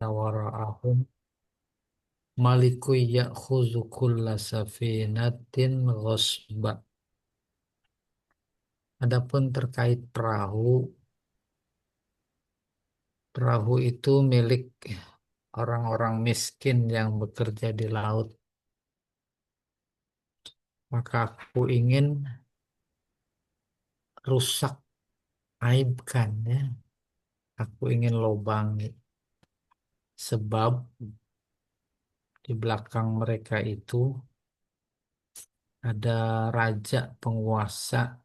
wara'ahum maliku ya'khudzu kulla safinatin ghasba. Adapun terkait perahu, perahu itu milik orang-orang miskin yang bekerja di laut. Maka aku ingin rusak, aibkan ya. Aku ingin lobangi. Sebab di belakang mereka itu ada raja penguasa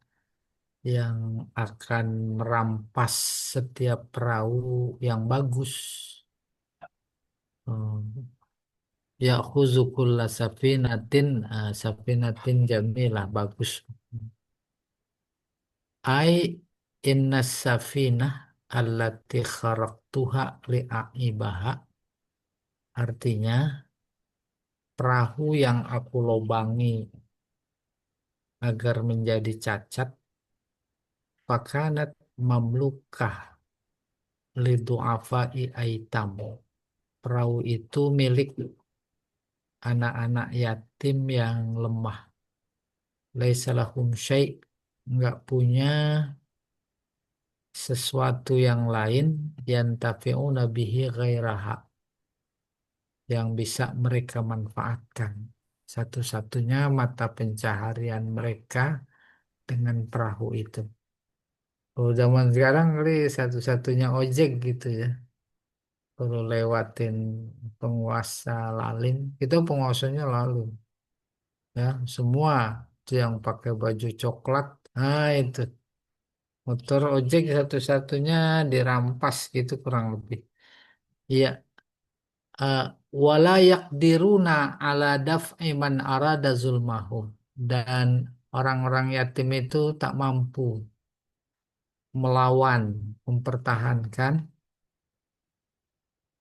yang akan merampas setiap perahu yang bagus. Ya kulla safinatin, safinatin jamilah bagus. Ai inna safinah allati kharaqtuha li'aibaha. Artinya perahu yang aku lobangi agar menjadi cacat, fakanat mamlukah lidu'afai aitamu. Perahu itu milik anak-anak yatim yang lemah. Laisa lahum syai', nggak punya sesuatu yang lain yang tafi'una bihi ghairaha, yang bisa mereka manfaatkan. Satu-satunya mata pencaharian mereka dengan perahu itu. Kalau zaman sekarang kali satu-satunya ojek gitu ya. Kalau lewatin penguasa lalin, itu penguasanya lalin. Ya, semua itu yang pakai baju coklat. Nah, itu motor ojek satu-satunya dirampas gitu kurang lebih. Iya, eh, wala yaqdiruna ala daf'i man arada zulmahum, dan orang-orang yatim itu tak mampu melawan, mempertahankan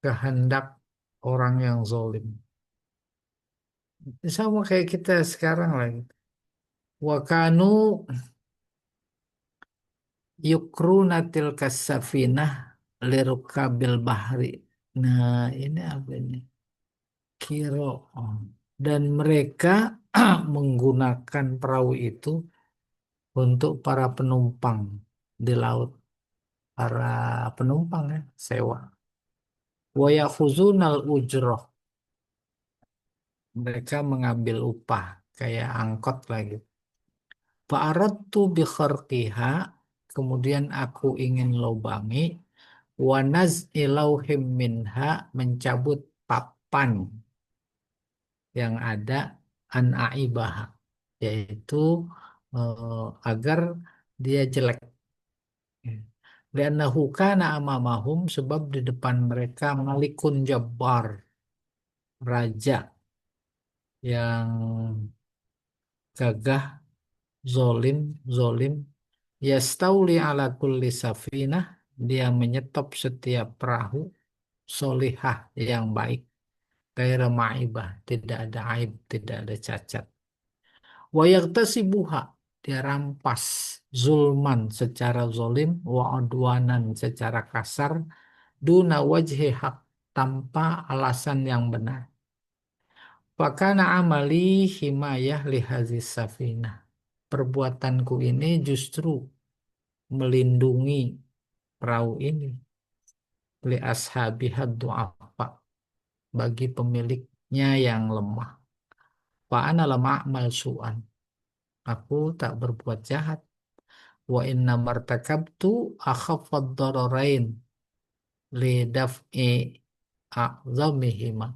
kehendak orang yang zalim. Sama kayak kita sekarang lagi. Wa kanu yukrunatil kasafinah lirukabil bahri. Nah, ini apa ini? Kiro. Oh. Dan mereka menggunakan perahu itu untuk para penumpang di laut. Para penumpang ya, sewa. Wa yakhuzunal ujroh. Mereka mengambil upah kayak angkot lagi. Fa'aradtu bi kharqiha, kemudian aku ingin lobangi, wa naz'i lauhim minha, mencabut papan yang ada an aibaha, yaitu agar dia jelek. Liannahu kana amamahum, sebab di depan mereka malikun jabbar, raja yang gagah, zolim, zolim. Yastauli ala kulli safinah, dia menyetop setiap perahu, solihah yang baik. Gaira ma'ibah, tidak ada aib, tidak ada cacat. Wa yaghtasibuha, dia rampas zulman secara zolim, wa udwanan secara kasar, duna wajhi hak, tanpa alasan yang benar. Fakana amali himayah lihazis safinah. Perbuatanku ini justru melindungi perahu ini, li ashabiha du'afa, bagi pemiliknya yang lemah. Wa ana lam a'mal su'an, aku tak berbuat jahat. Wa inna martakabtu akhaffad dararain li daf'i a'zamihima.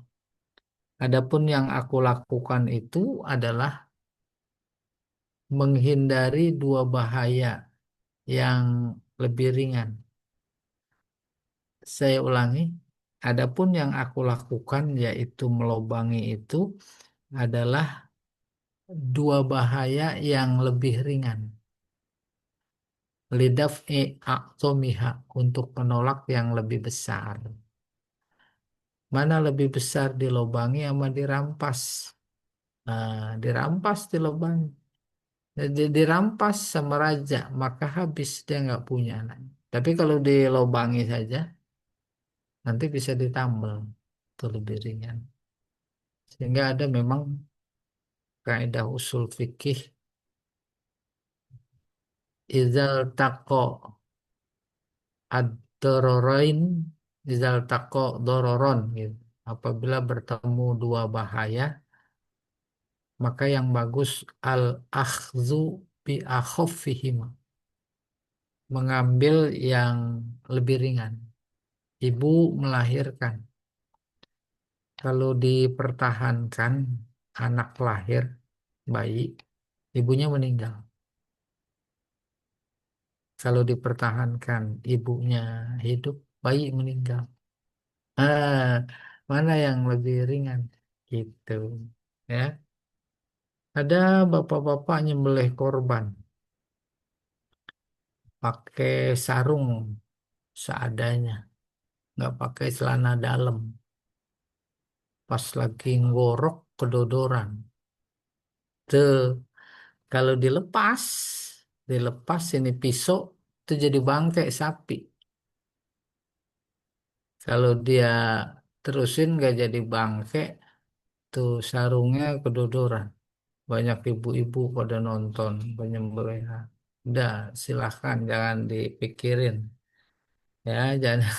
Adapun yang aku lakukan itu adalah menghindari dua bahaya yang lebih ringan. Saya ulangi, adapun yang aku lakukan yaitu melobangi itu adalah dua bahaya yang lebih ringan. Lidaf'i a'zomiha, untuk menolak yang lebih besar. Mana lebih besar, dilobangi sama dirampas? Dirampas, dilobangi. Jadi dirampas sama raja, maka habis, dia nggak punya anak. Tapi kalau dilobangi saja, nanti bisa ditambal itu lebih ringan. Sehingga ada memang kaidah usul fikih izal taqo ad-dararain izal taqo dororon gitu. Apabila bertemu dua bahaya, maka yang bagus al akhzu bi akhaffihima, mengambil yang lebih ringan. Ibu melahirkan. Kalau dipertahankan anak lahir bayi, ibunya meninggal. Kalau dipertahankan ibunya hidup, bayi meninggal. Ah, mana yang lebih ringan? Gitu. Ya, ada bapak-bapak nyembelih korban pakai sarung seadanya, nggak pakai celana dalam. Pas lagi ngorok kedodoran. Tuh, kalau dilepas ini pisau itu jadi bangkai sapi. Kalau dia terusin nggak jadi bangkai, tuh sarungnya kedodoran. Banyak ibu-ibu pada nonton penyembelihan. Udah, silahkan jangan dipikirin. Ya, jangan.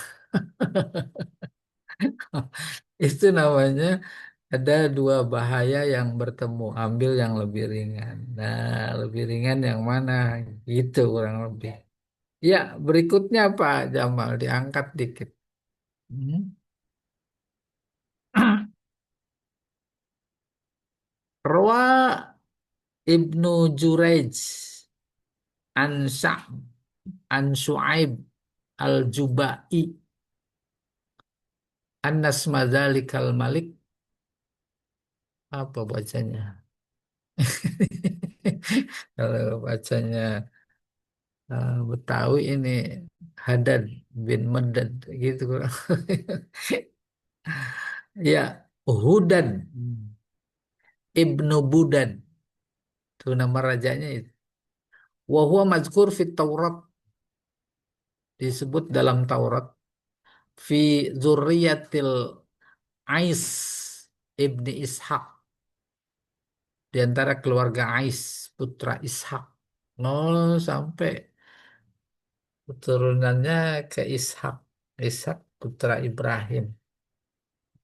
Itu namanya ada dua bahaya yang bertemu. Ambil yang lebih ringan. Nah, lebih ringan yang mana? Gitu kurang lebih. Ya, berikutnya Pak Jamal diangkat dikit. Hmm. Rawa Ibnu Jurayj an Sa'b an Su'aib al-Jubai Anas Madzalikal Malik, apa bacanya? Kalau bacanya Betawi ini Hadad bin Medad gitu kurang. Ya, Hudan Ibnu Budan itu nama rajanya itu. Wa huwa mazkur fit Taurat, disebut dalam Taurat fi dzurriyyatil Ais ibni Ishak, di antara keluarga Ais putra Ishak. Oh, sampai keturunannya ke Ishak. Ishak putra Ibrahim.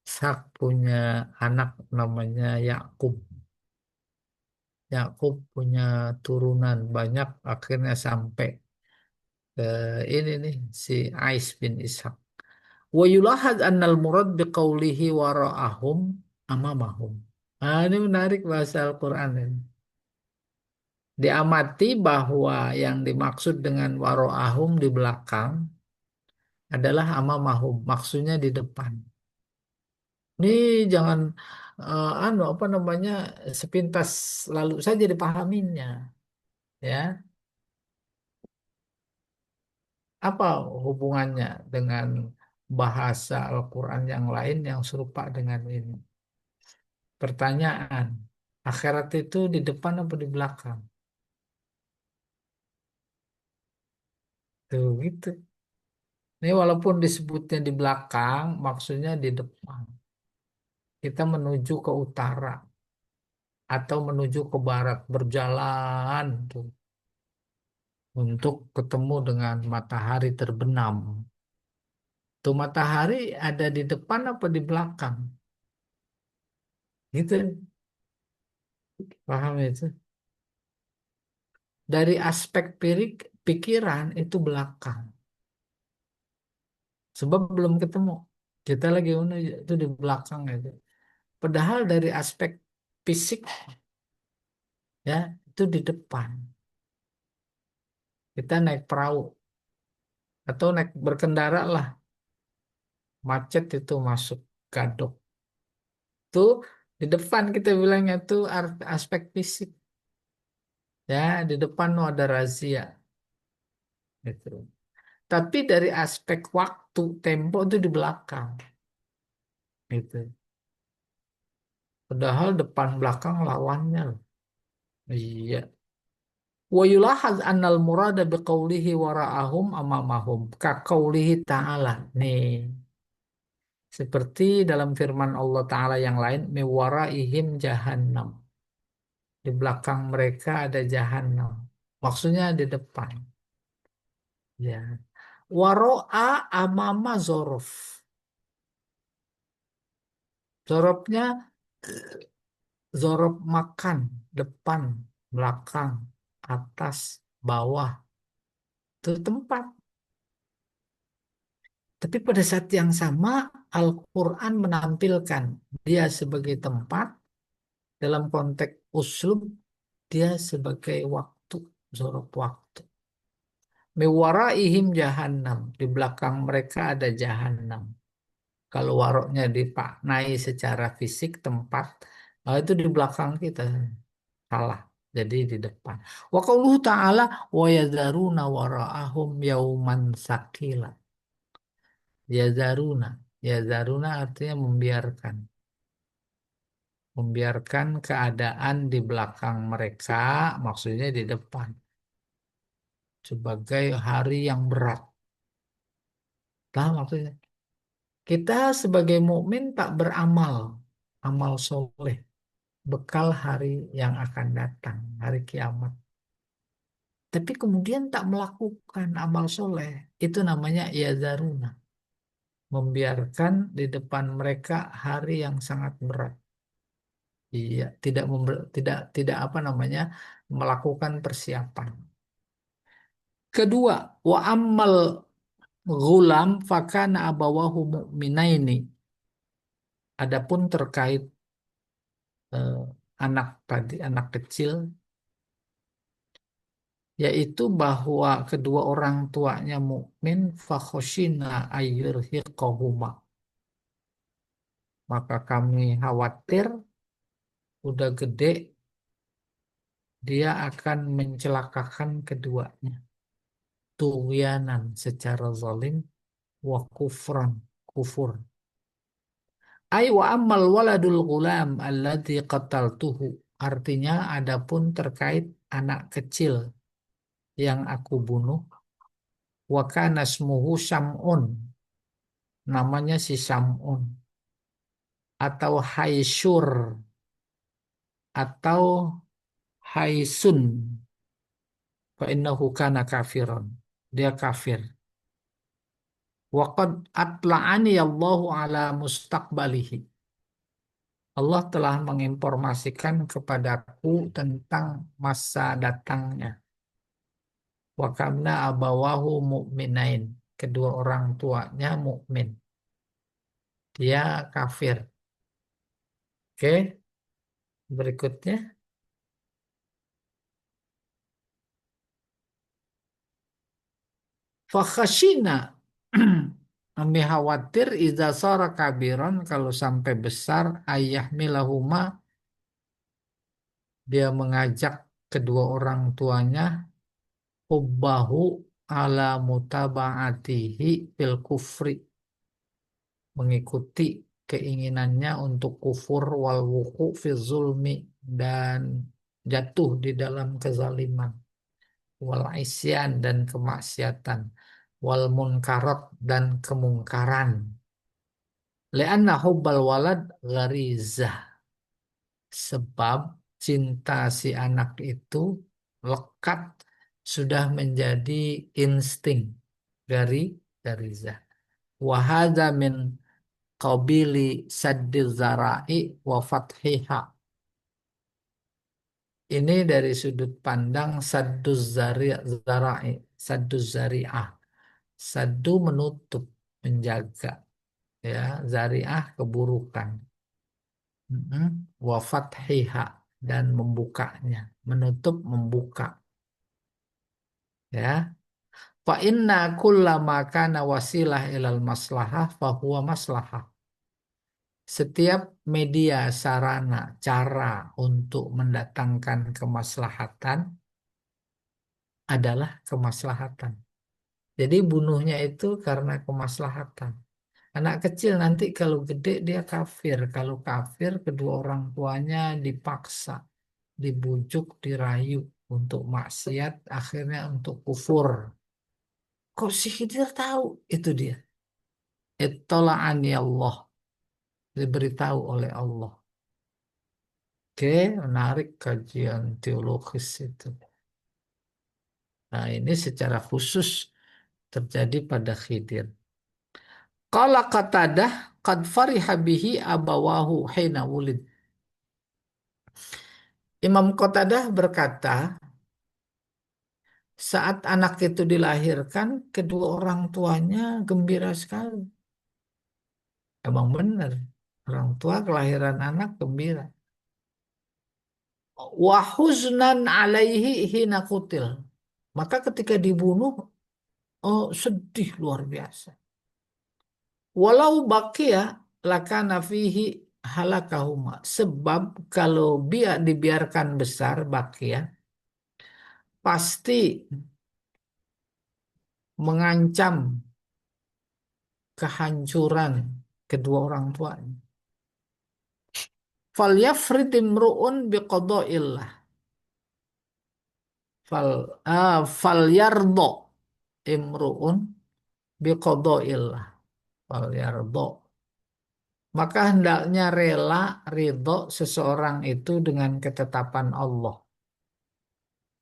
Ishak punya anak namanya Yakub. Yakub punya turunan banyak, akhirnya sampai ke ini nih si Ais bin Ishak. Wa yulahad annal murad biqaulihi wara'ahum amamahum. Ah, ini menarik bahasa Al-Quran ini. Diamati bahwa yang dimaksud dengan waro'ahum di belakang adalah amamahum, maksudnya di depan. Ini jangan anu apa namanya sepintas lalu saja dipahaminya, ya. Apa hubungannya dengan bahasa Al-Quran yang lain yang serupa dengan ini? Pertanyaan, akhirat itu di depan apa di belakang? Tuh gitu. Ini walaupun disebutnya di belakang, maksudnya di depan. Kita menuju ke utara atau menuju ke barat, berjalan tuh untuk ketemu dengan matahari terbenam. Tuh matahari ada di depan apa di belakang? Gitu, paham itu? Dari aspek pikiran itu belakang. Sebab belum ketemu. Kita lagi menuju itu di belakang itu. Padahal dari aspek fisik ya itu di depan. Kita naik perahu atau naik berkendara lah, macet itu masuk gadok. Tuh di depan kita bilangnya tuh aspek fisik. Ya, di depan tuh ada razia gitu. Tapi dari aspek waktu, tempo itu di belakang gitu. Padahal depan belakang lawannya loh. Iya. Wa yulahaz annal murada biqaulihi wara'ahum amamahum ka qaulihi ta'ala. Nih. Seperti dalam firman Allah Ta'ala yang lain, ihim jahannam. Di belakang mereka ada jahanam. Maksudnya di depan. Ya. Waro'a amama zorof. Zorofnya zorof makan, depan, belakang, atas, bawah. Itu tempat. Tapi pada saat yang sama, Al-Quran menampilkan dia sebagai tempat, dalam konteks uslub, dia sebagai waktu, zorof waktu. Miwaraihim jahannam. Di belakang mereka ada jahannam. Kalau waroknya dipaknai secara fisik tempat, itu di belakang kita. Salah. Jadi di depan. Wa qauluhu ta'ala wa yadharuna wara'ahum yauman sakila. Yazaruna. Yazaruna artinya membiarkan. Membiarkan keadaan di belakang mereka, maksudnya di depan. Sebagai hari yang berat. Nah, maksudnya. Kita sebagai mukmin tak beramal, amal soleh, bekal hari yang akan datang, hari kiamat. Tapi kemudian tak melakukan amal soleh, itu namanya yazaruna, membiarkan di depan mereka hari yang sangat berat. Iya, tidak apa namanya, melakukan persiapan. Kedua, wa ammal ghulam fakana abawahu mu'minaini. Adapun terkait eh, anak tadi, anak kecil, yaitu bahwa kedua orang tuanya mukmin fakhoshina ayyurhiqahuma, maka kami khawatir udah gede dia akan mencelakakan keduanya, tughyanan secara zalim, wa kufran, kufur. Ay wa ammal waladul gulam alladzi qataltuhu, artinya adapun terkait anak kecil yang aku bunuh, wa kana ismuhu Sam'un, namanya si Sam'un, atau Haisyur, atau Haisun, fa innahu kana kafiron, dia kafir. Wa qad atla'ani Allahu ala mustaqbalihi, Allah telah menginformasikan kepadaku tentang masa datangnya. Wa kamna abawahu mu'minain, kedua orang tuanya mukmin, dia kafir. Oke, berikutnya. Fakhashina, kami khawatir idza sara kabiron, kalau sampai besar, ayah milahuma, dia mengajak kedua orang tuanya, hubbahu ala mutaba'atihi fil kufri, mengikuti keinginannya untuk kufur, wal wuku fi zulmi, dan jatuh di dalam kezaliman, wal isyan dan kemaksiatan, wal munkarat dan kemungkaran. Lianna hubbal walad gharizah, sebab cinta si anak itu lekat, sudah menjadi insting dari gharizah. Wahada min qabili saddiz zara'i wa fathiha. Ini dari sudut pandang zara'i, sadduz zari'ah. Saddu menutup, menjaga, ya, zari'ah keburukan. Mm-mm. Wa fathiha, dan membukanya, menutup, membuka, ya. Fa inna kullama kana wasilah ilal maslahah fahuwa maslahah. Setiap media, sarana, cara untuk mendatangkan kemaslahatan adalah kemaslahatan. Jadi bunuhnya itu karena kemaslahatan. Anak kecil nanti kalau gede dia kafir. Kalau kafir, kedua orang tuanya dipaksa, dibujuk, dirayu untuk maksiat, akhirnya untuk kufur. Kok si Khidir tahu? Itu dia. Ittola'ani Allah. Diberitahu oleh Allah. Oke, menarik kajian teologis itu. Nah, ini secara khusus terjadi pada Khidir. Qala Qatadah qad fariha bihi abawahu hina wulid. Imam Qatadah berkata, saat anak itu dilahirkan, kedua orang tuanya gembira sekali. Emang benar, orang tua kelahiran anak gembira. Wahuznan alaihi hina kutil. Maka ketika dibunuh, oh sedih luar biasa. Walau bakia lakana fihi halakahuma. Sebab kalau dibiarkan besar bakia, pasti mengancam kehancuran kedua orang tuanya. Falyafrid imru'un biqada'illah. Falyardo imru'un biqada'illah. Falyardo. Maka hendaknya rela ridho seseorang itu dengan ketetapan Allah.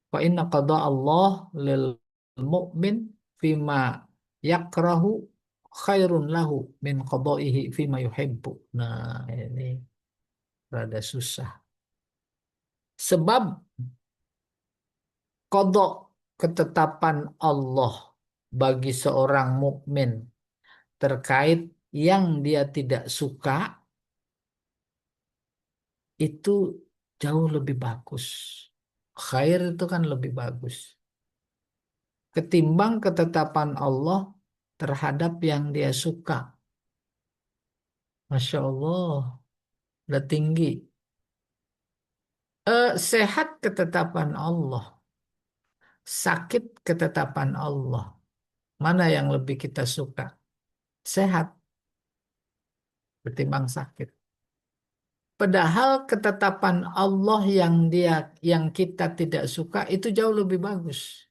Wa inna qada Allah lil mu'min fima yakrahu khairun lahu min qadaihi fima yuhibbu. Nah, ini rada susah. Sebab kodok ketetapan Allah bagi seorang mukmin terkait yang dia tidak suka itu jauh lebih bagus. Khair itu kan lebih bagus ketimbang ketetapan Allah terhadap yang dia suka. Masya Allah, udah tinggi. Sehat ketetapan Allah, sakit ketetapan Allah. Mana yang lebih kita suka? Sehat ketimbang sakit. Padahal ketetapan Allah yang kita tidak suka itu jauh lebih bagus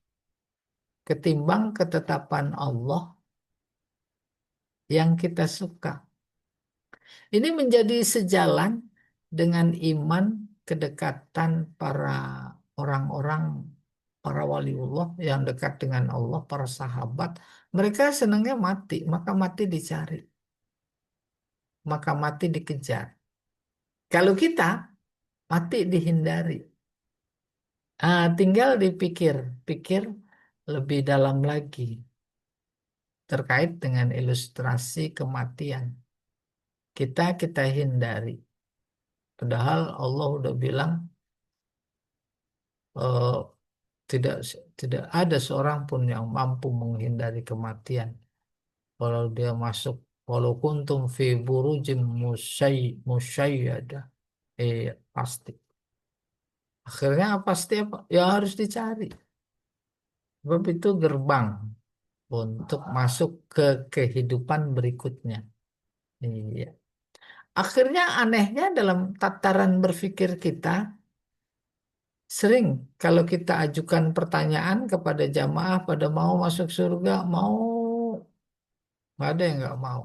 ketimbang ketetapan Allah yang kita suka. Ini menjadi sejalan dengan iman kedekatan para orang-orang, para waliullah yang dekat dengan Allah, para sahabat. Mereka senangnya mati, maka mati dicari, maka mati dikejar. Kalau kita mati dihindari. Tinggal dipikir-pikir lebih dalam lagi terkait dengan ilustrasi kematian. Kita hindari. Padahal Allah udah bilang eh, tidak tidak ada seorang pun yang mampu menghindari kematian. Walau dia masuk, walau kuntum fi burujim musyayyada, pasti. Akhirnya pasti apa? Ya harus dicari. Sebab itu gerbang untuk masuk ke kehidupan berikutnya. Iya. Akhirnya anehnya dalam tataran berpikir kita, sering kalau kita ajukan pertanyaan kepada jamaah pada mau masuk surga, mau, nggak ada yang nggak mau.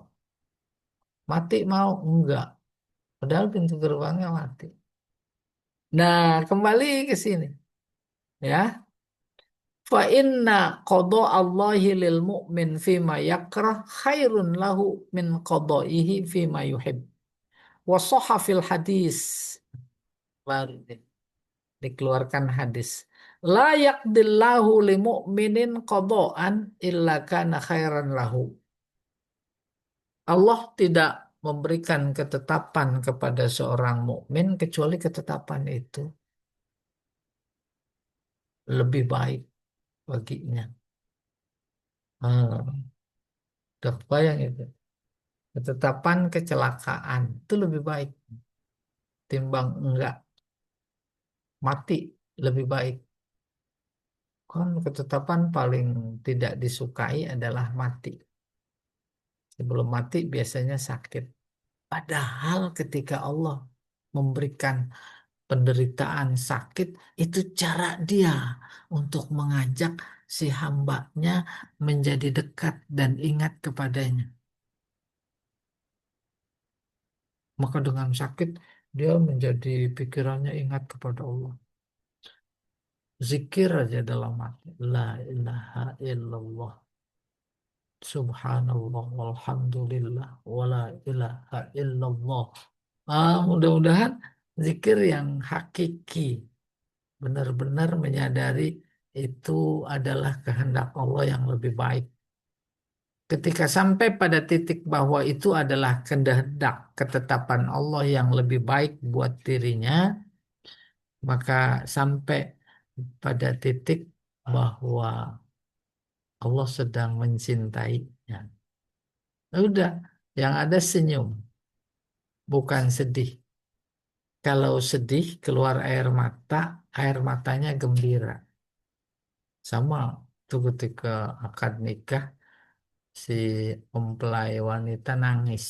Mati mau, enggak. Padahal pintu gerbangnya mati. Nah, kembali ke sini. Ya. Fa inna qada Allahi lil mu'min fima yakrah khairun lahu min qadaihi fima yuhib. Wa sahha fil hadis. Baru dikeluarkan hadis. La yaqdillahu li mu'minin qada'an illa kana khairan lahu. Allah tidak memberikan ketetapan kepada seorang mukmin kecuali ketetapan itu lebih baik baginya. Hmm, udah bayang itu. Ketetapan kecelakaan itu lebih baik timbang enggak mati lebih baik. Kan ketetapan paling tidak disukai adalah mati. Sebelum mati biasanya sakit. Padahal ketika Allah memberikan penderitaan sakit, itu cara dia untuk mengajak si hambanya menjadi dekat dan ingat kepadanya. Maka dengan sakit dia menjadi pikirannya ingat kepada Allah. Zikir aja dalam hati. La ilaha illallah. Subhanallah walhamdulillah wala ilaha illallah. Mudah-mudahan zikir yang hakiki, benar-benar menyadari itu adalah kehendak Allah yang lebih baik. Ketika sampai pada titik bahwa itu adalah kehendak ketetapan Allah yang lebih baik buat dirinya, maka sampai pada titik bahwa Allah sedang mencintainya. Udah, yang ada senyum, bukan sedih. Kalau sedih keluar air matanya gembira. Sama tuh ketika akad nikah si mempelai wanita nangis.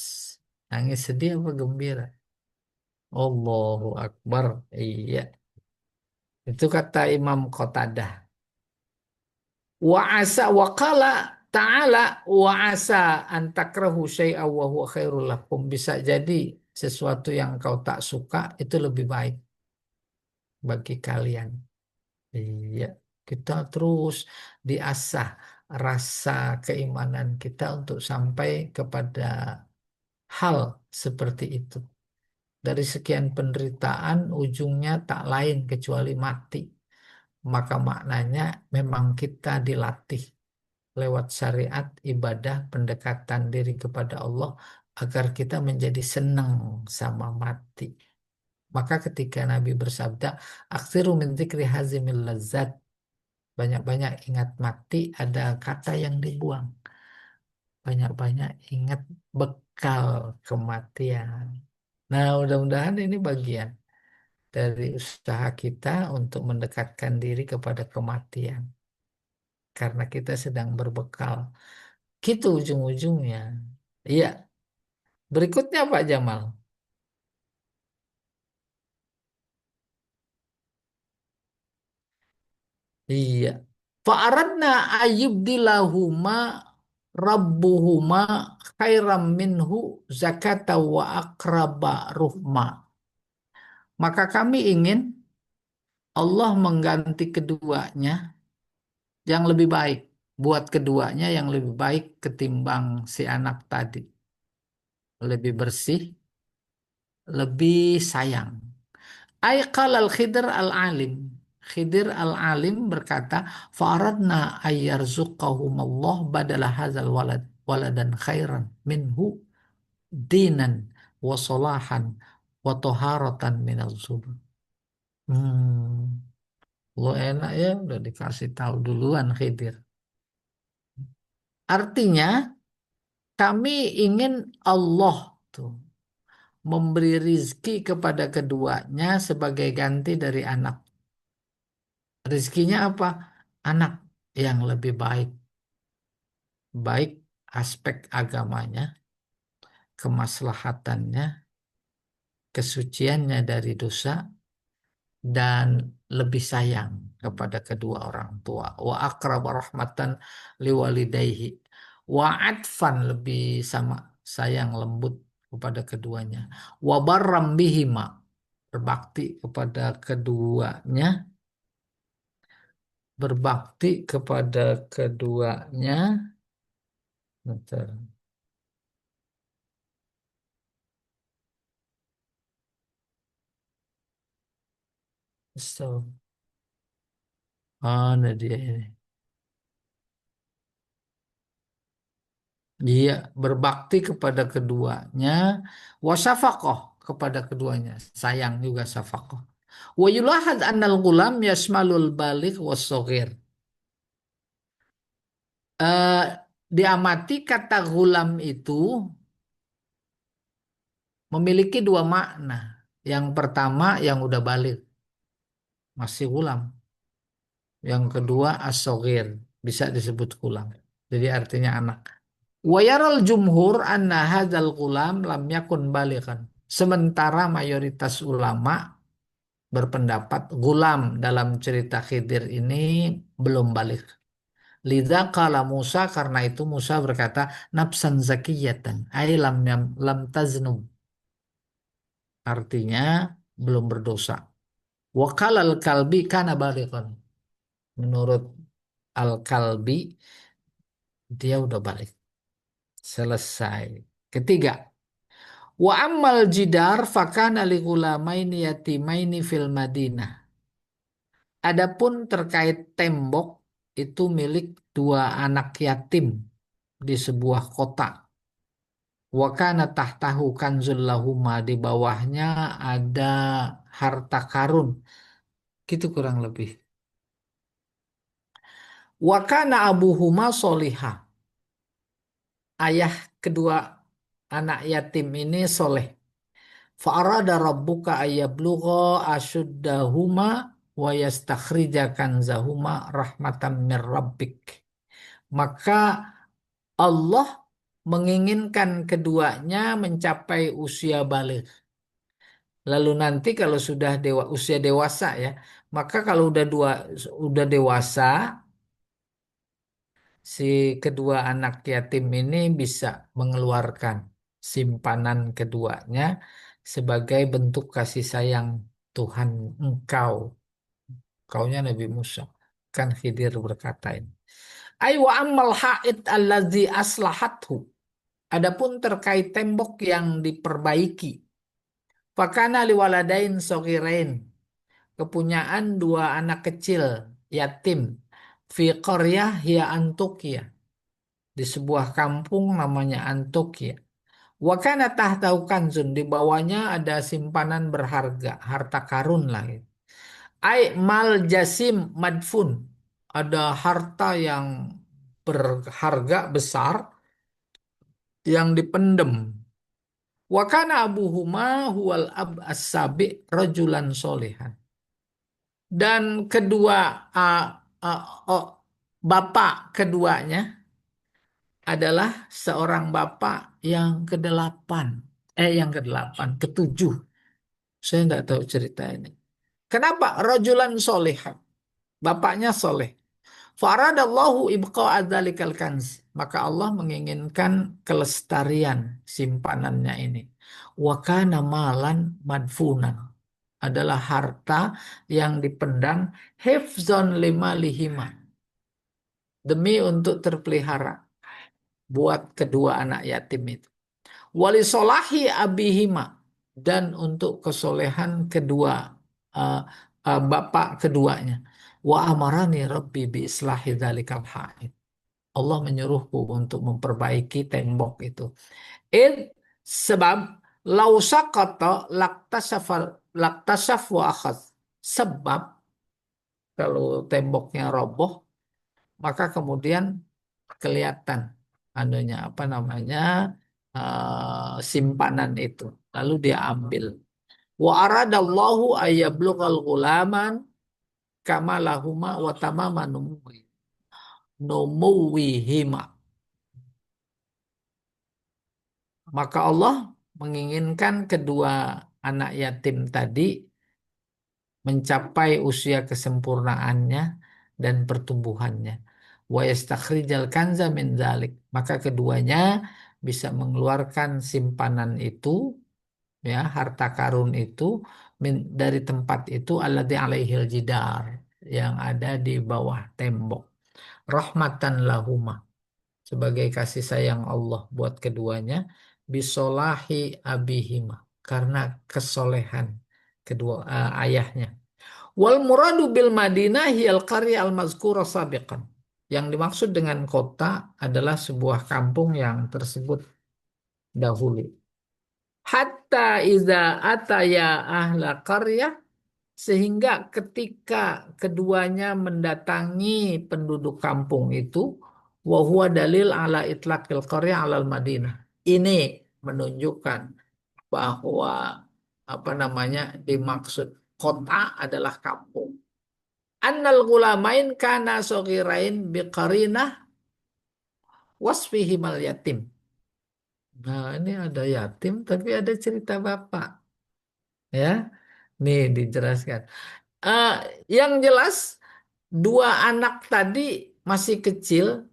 Nangis sedih apa gembira? Allahu Akbar. Iya, itu kata Imam Qatadah. Wa asa wa qala ta'ala wa asa an takrahu syai'a wa huwa khairul lakum. Bisa jadi sesuatu yang kau tak suka itu lebih baik bagi kalian. Iya, kita terus diasah rasa keimanan kita untuk sampai kepada hal seperti itu. Dari sekian penderitaan, ujungnya tak lain kecuali mati. Maka maknanya memang kita dilatih lewat syariat, ibadah, pendekatan diri kepada Allah agar kita menjadi senang sama mati. Maka ketika Nabi bersabda, "Aksiru min dzikri hazimil lazzat." Banyak-banyak ingat mati, ada kata yang dibuang. Banyak-banyak ingat bekal kematian. Nah, mudah-mudahan ini bagian dari usaha kita untuk mendekatkan diri kepada kematian. Karena kita sedang berbekal. Gitu ujung-ujungnya. Iya. Berikutnya Pak Jamal. Iya. Fa'aradna ayyubdilahuma rabbuhuma khairam minhu zakata wa akraba ruhma. Maka kami ingin Allah mengganti keduanya yang lebih baik. Buat keduanya yang lebih baik ketimbang si anak tadi. Lebih bersih, lebih sayang. Aiqal al-Khidr al-Alim. Khidir al-Alim berkata, "Fa'aradna ayyarzuqahumullah badala hadzal waladan khairan minhu dinan wa salahan wa taharatan minaz zulm." Lo enak ya udah dikasih tahu duluan Khidir. Artinya kami ingin Allah tuh memberi rizki kepada keduanya sebagai ganti dari anak. Rizkinya apa? Anak yang lebih baik. Baik aspek agamanya, kemaslahatannya, kesuciannya dari dosa, dan lebih sayang kepada kedua orang tua. Wa aqrab rahmatan liwalidayhi. Wa atfan lebih sama sayang lembut kepada keduanya. Wa barram bihima berbakti kepada keduanya, berbakti kepada keduanya. Bentar. So, mana dia ini? Dia berbakti kepada keduanya, wasafaqoh kepada keduanya, sayang juga safaqoh. Wa yulahad annal gulam yasmalul balik wasoghir. Eh, Diamati kata gulam itu memiliki dua makna. Yang pertama yang udah balik, masih gulam. Yang kedua asogir, bisa disebut gulam. Jadi artinya anak. Wa yaral jumhur anna hadzal gulam lam yakun balikan. Sementara mayoritas ulama berpendapat gulam dalam cerita Khidir ini belum balik. Lidza kala Musa, karena itu Musa berkata nafsan zakiyatan ay lam taznub. artinya belum berdosa. Wakal al-kalbi kana balighun. Menurut al-kalbi dia udah balik. Selesai. Ketiga, wa ammal jidar fakana li ghulamaini yatimaini fil Madinah. Adapun terkait tembok itu milik dua anak yatim di sebuah kota. Wa kana tahtahu kanzul lahuma, di bawahnya ada harta karun. Gitu kurang lebih. Wa kana abuhuma solihah. Ayah kedua anak yatim ini soleh. Fa'arada rabbuka ayyablugha ashuddahuma wa yastakhrija kanzahuma rahmatan mir rabbik. Maka Allah menginginkan keduanya mencapai usia balik. Lalu nanti kalau sudah usia dewasa ya, maka kalau udah dewasa, si kedua anak yatim ini bisa mengeluarkan simpanan keduanya sebagai bentuk kasih sayang Tuhan engkau. Kaunya Nabi Musa. Kan Khidir berkata ini. Ay wa ammal ha'id allazi aslahathu. Adapun terkait tembok yang diperbaiki. Fakana liwaladain sogirain. Kepunyaan dua anak kecil yatim. Fi qaryah hiya Antukia. Di sebuah kampung namanya Antukia. Wakana tahtau kanzun. Di bawahnya ada simpanan berharga. Harta karun lah. Ai mal jasim madfun. Ada harta yang berharga besar yang dipendem. Wakana abuhuma huwal ab as-sabi rajulan solihan. Dan kedua uh, uh, oh, bapak keduanya adalah seorang bapak yang kedelapan. Ketujuh. Saya tidak tahu cerita ini. Kenapa? Rajulan solihan. Bapaknya soleh. Faradallahu ibqa'a dzalikal kanz. Maka Allah menginginkan kelestarian simpanannya ini. Wa kana malan madfunan. Adalah harta yang dipendam hifzon lima lihima. Demi untuk terpelihara buat kedua anak yatim itu. Wali solahi abihima. Dan untuk kesolehan kedua uh, bapak keduanya. Wa amarani rabbi bi islahi dzalikal haid. Allah menyuruhku untuk memperbaiki tembok itu. Id sebab lausakata laktasaf wa akhaz. Sebab kalau temboknya roboh, maka kemudian kelihatan anunya apa namanya simpanan itu. Lalu dia ambil. Wa aradallahu ayyablughal ghulaman kama lahuma wa tamama numuwihima. Maka Allah menginginkan kedua anak yatim tadi mencapai usia kesempurnaannya dan pertumbuhannya. Wa yastakhrijal kanza min dzalik. Maka keduanya bisa mengeluarkan simpanan itu, ya, harta karun itu dari tempat itu alladzi alaihil jidar, yang ada di bawah tembok. Rahmatan lahuma, sebagai kasih sayang Allah buat keduanya, bisolahi abihima, karena kesolehan kedua ayahnya. Wal muradu bil Madinah hiyal qarya al mazkura sabiqan. Yang dimaksud dengan kota adalah sebuah kampung yang tersebut dahulu. Hatta iza ataya ahla qaryah, sehingga ketika keduanya mendatangi penduduk kampung itu, wa huwa dalil ala itlaqil qarya alal Madinah. Ini menunjukkan bahwa apa namanya dimaksud kota adalah kampung. Annal gulamain kana sogirain biqarinah wasfihimal yatim. Nah, ini ada yatim tapi ada cerita bapak. Ya, nih dijelaskan. Eh, yang jelas dua anak tadi masih kecil,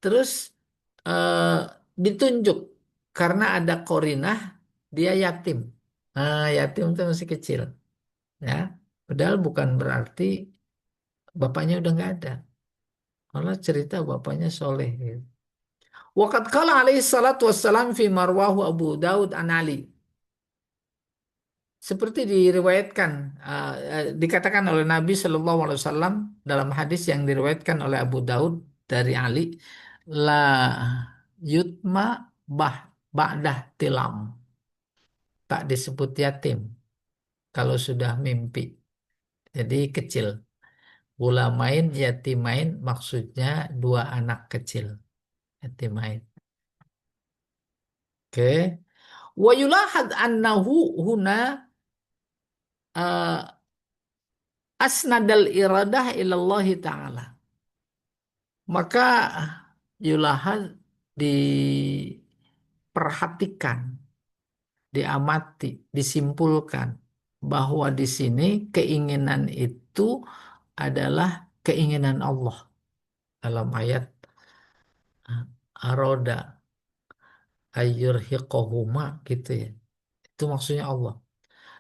terus eh, ditunjuk karena ada korinah dia yatim. Yatim itu masih kecil, ya. Padahal bukan berarti bapaknya udah nggak ada. Malah cerita bapaknya soleh. Gitu. Waqad qala alaihi salatu wassalam fi marwahu Abu Daud an Ali. Seperti diriwayatkan, dikatakan oleh Nabi Shallallahu Alaihi Wasallam dalam hadis yang diriwayatkan oleh Abu Daud dari Ali, la yutma ba'dah tilam, tak disebut yatim kalau sudah mimpi. Jadi kecil. Gulamain yatimain maksudnya dua anak kecil. Yatimain. Oke. Wa yulahad annahu huna uh, asnadal iradah ilallahi ta'ala. Maka yulahad diperhatikan, diamati, disimpulkan bahwa di sini keinginan itu adalah keinginan Allah dalam ayat aroda ayyurhiqahuma gitu ya. Itu maksudnya Allah.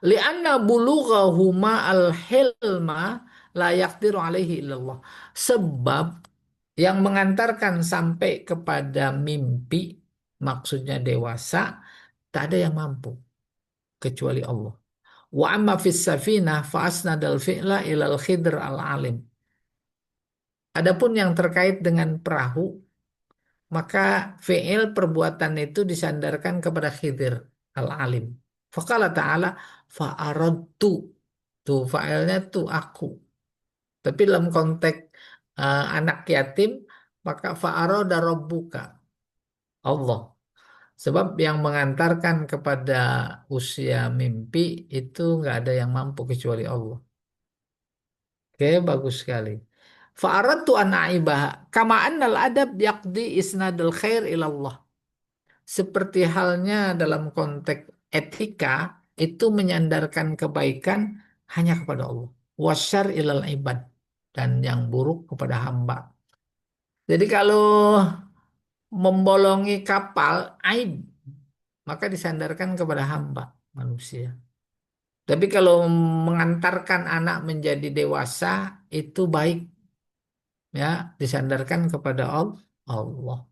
Lianna bulughahuma al-hilma la yaqdiru alaihi illallah. Sebab yang mengantarkan sampai kepada mimpi, maksudnya dewasa, tak ada yang mampu kecuali Allah. Wa amma fis safinah fa asnadal fi'la ilal khidr al-alim. Adapun yang terkait dengan perahu, maka fi'il perbuatan itu disandarkan kepada Khidir al-alim. Faqala ta'ala fa'aradtu. Tuh fa'ilnya tuh aku. Tapi dalam konteks anak yatim, maka fa'arada rabbuka. Allah. Sebab yang mengantarkan kepada usia mimpi itu nggak ada yang mampu kecuali Allah. Oke, bagus sekali. Fa'aradtu an a'ibaha. Kama annal adab yaqdi isnadul khair ilallah. Seperti halnya dalam konteks etika itu menyandarkan kebaikan hanya kepada Allah. Wasyar ilal ibad dan yang buruk kepada hamba. Jadi kalau membolongi kapal aib maka disandarkan kepada hamba manusia. Tapi kalau mengantarkan anak menjadi dewasa itu baik ya disandarkan kepada Allah.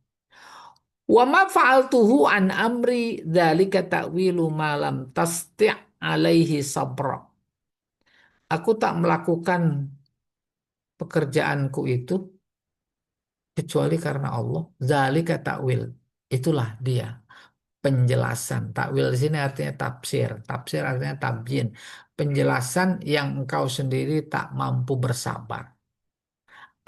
Wa ma fa'altuhu an amri dzalika ta'wilu ma lam tasti' alaihi sabra. Aku tak melakukan pekerjaanku itu kecuali karena Allah. Dzalika ta'wil. Itulah dia penjelasan. Takwil di sini artinya tafsir. Tafsir artinya tabyin. Penjelasan yang engkau sendiri tak mampu bersabar.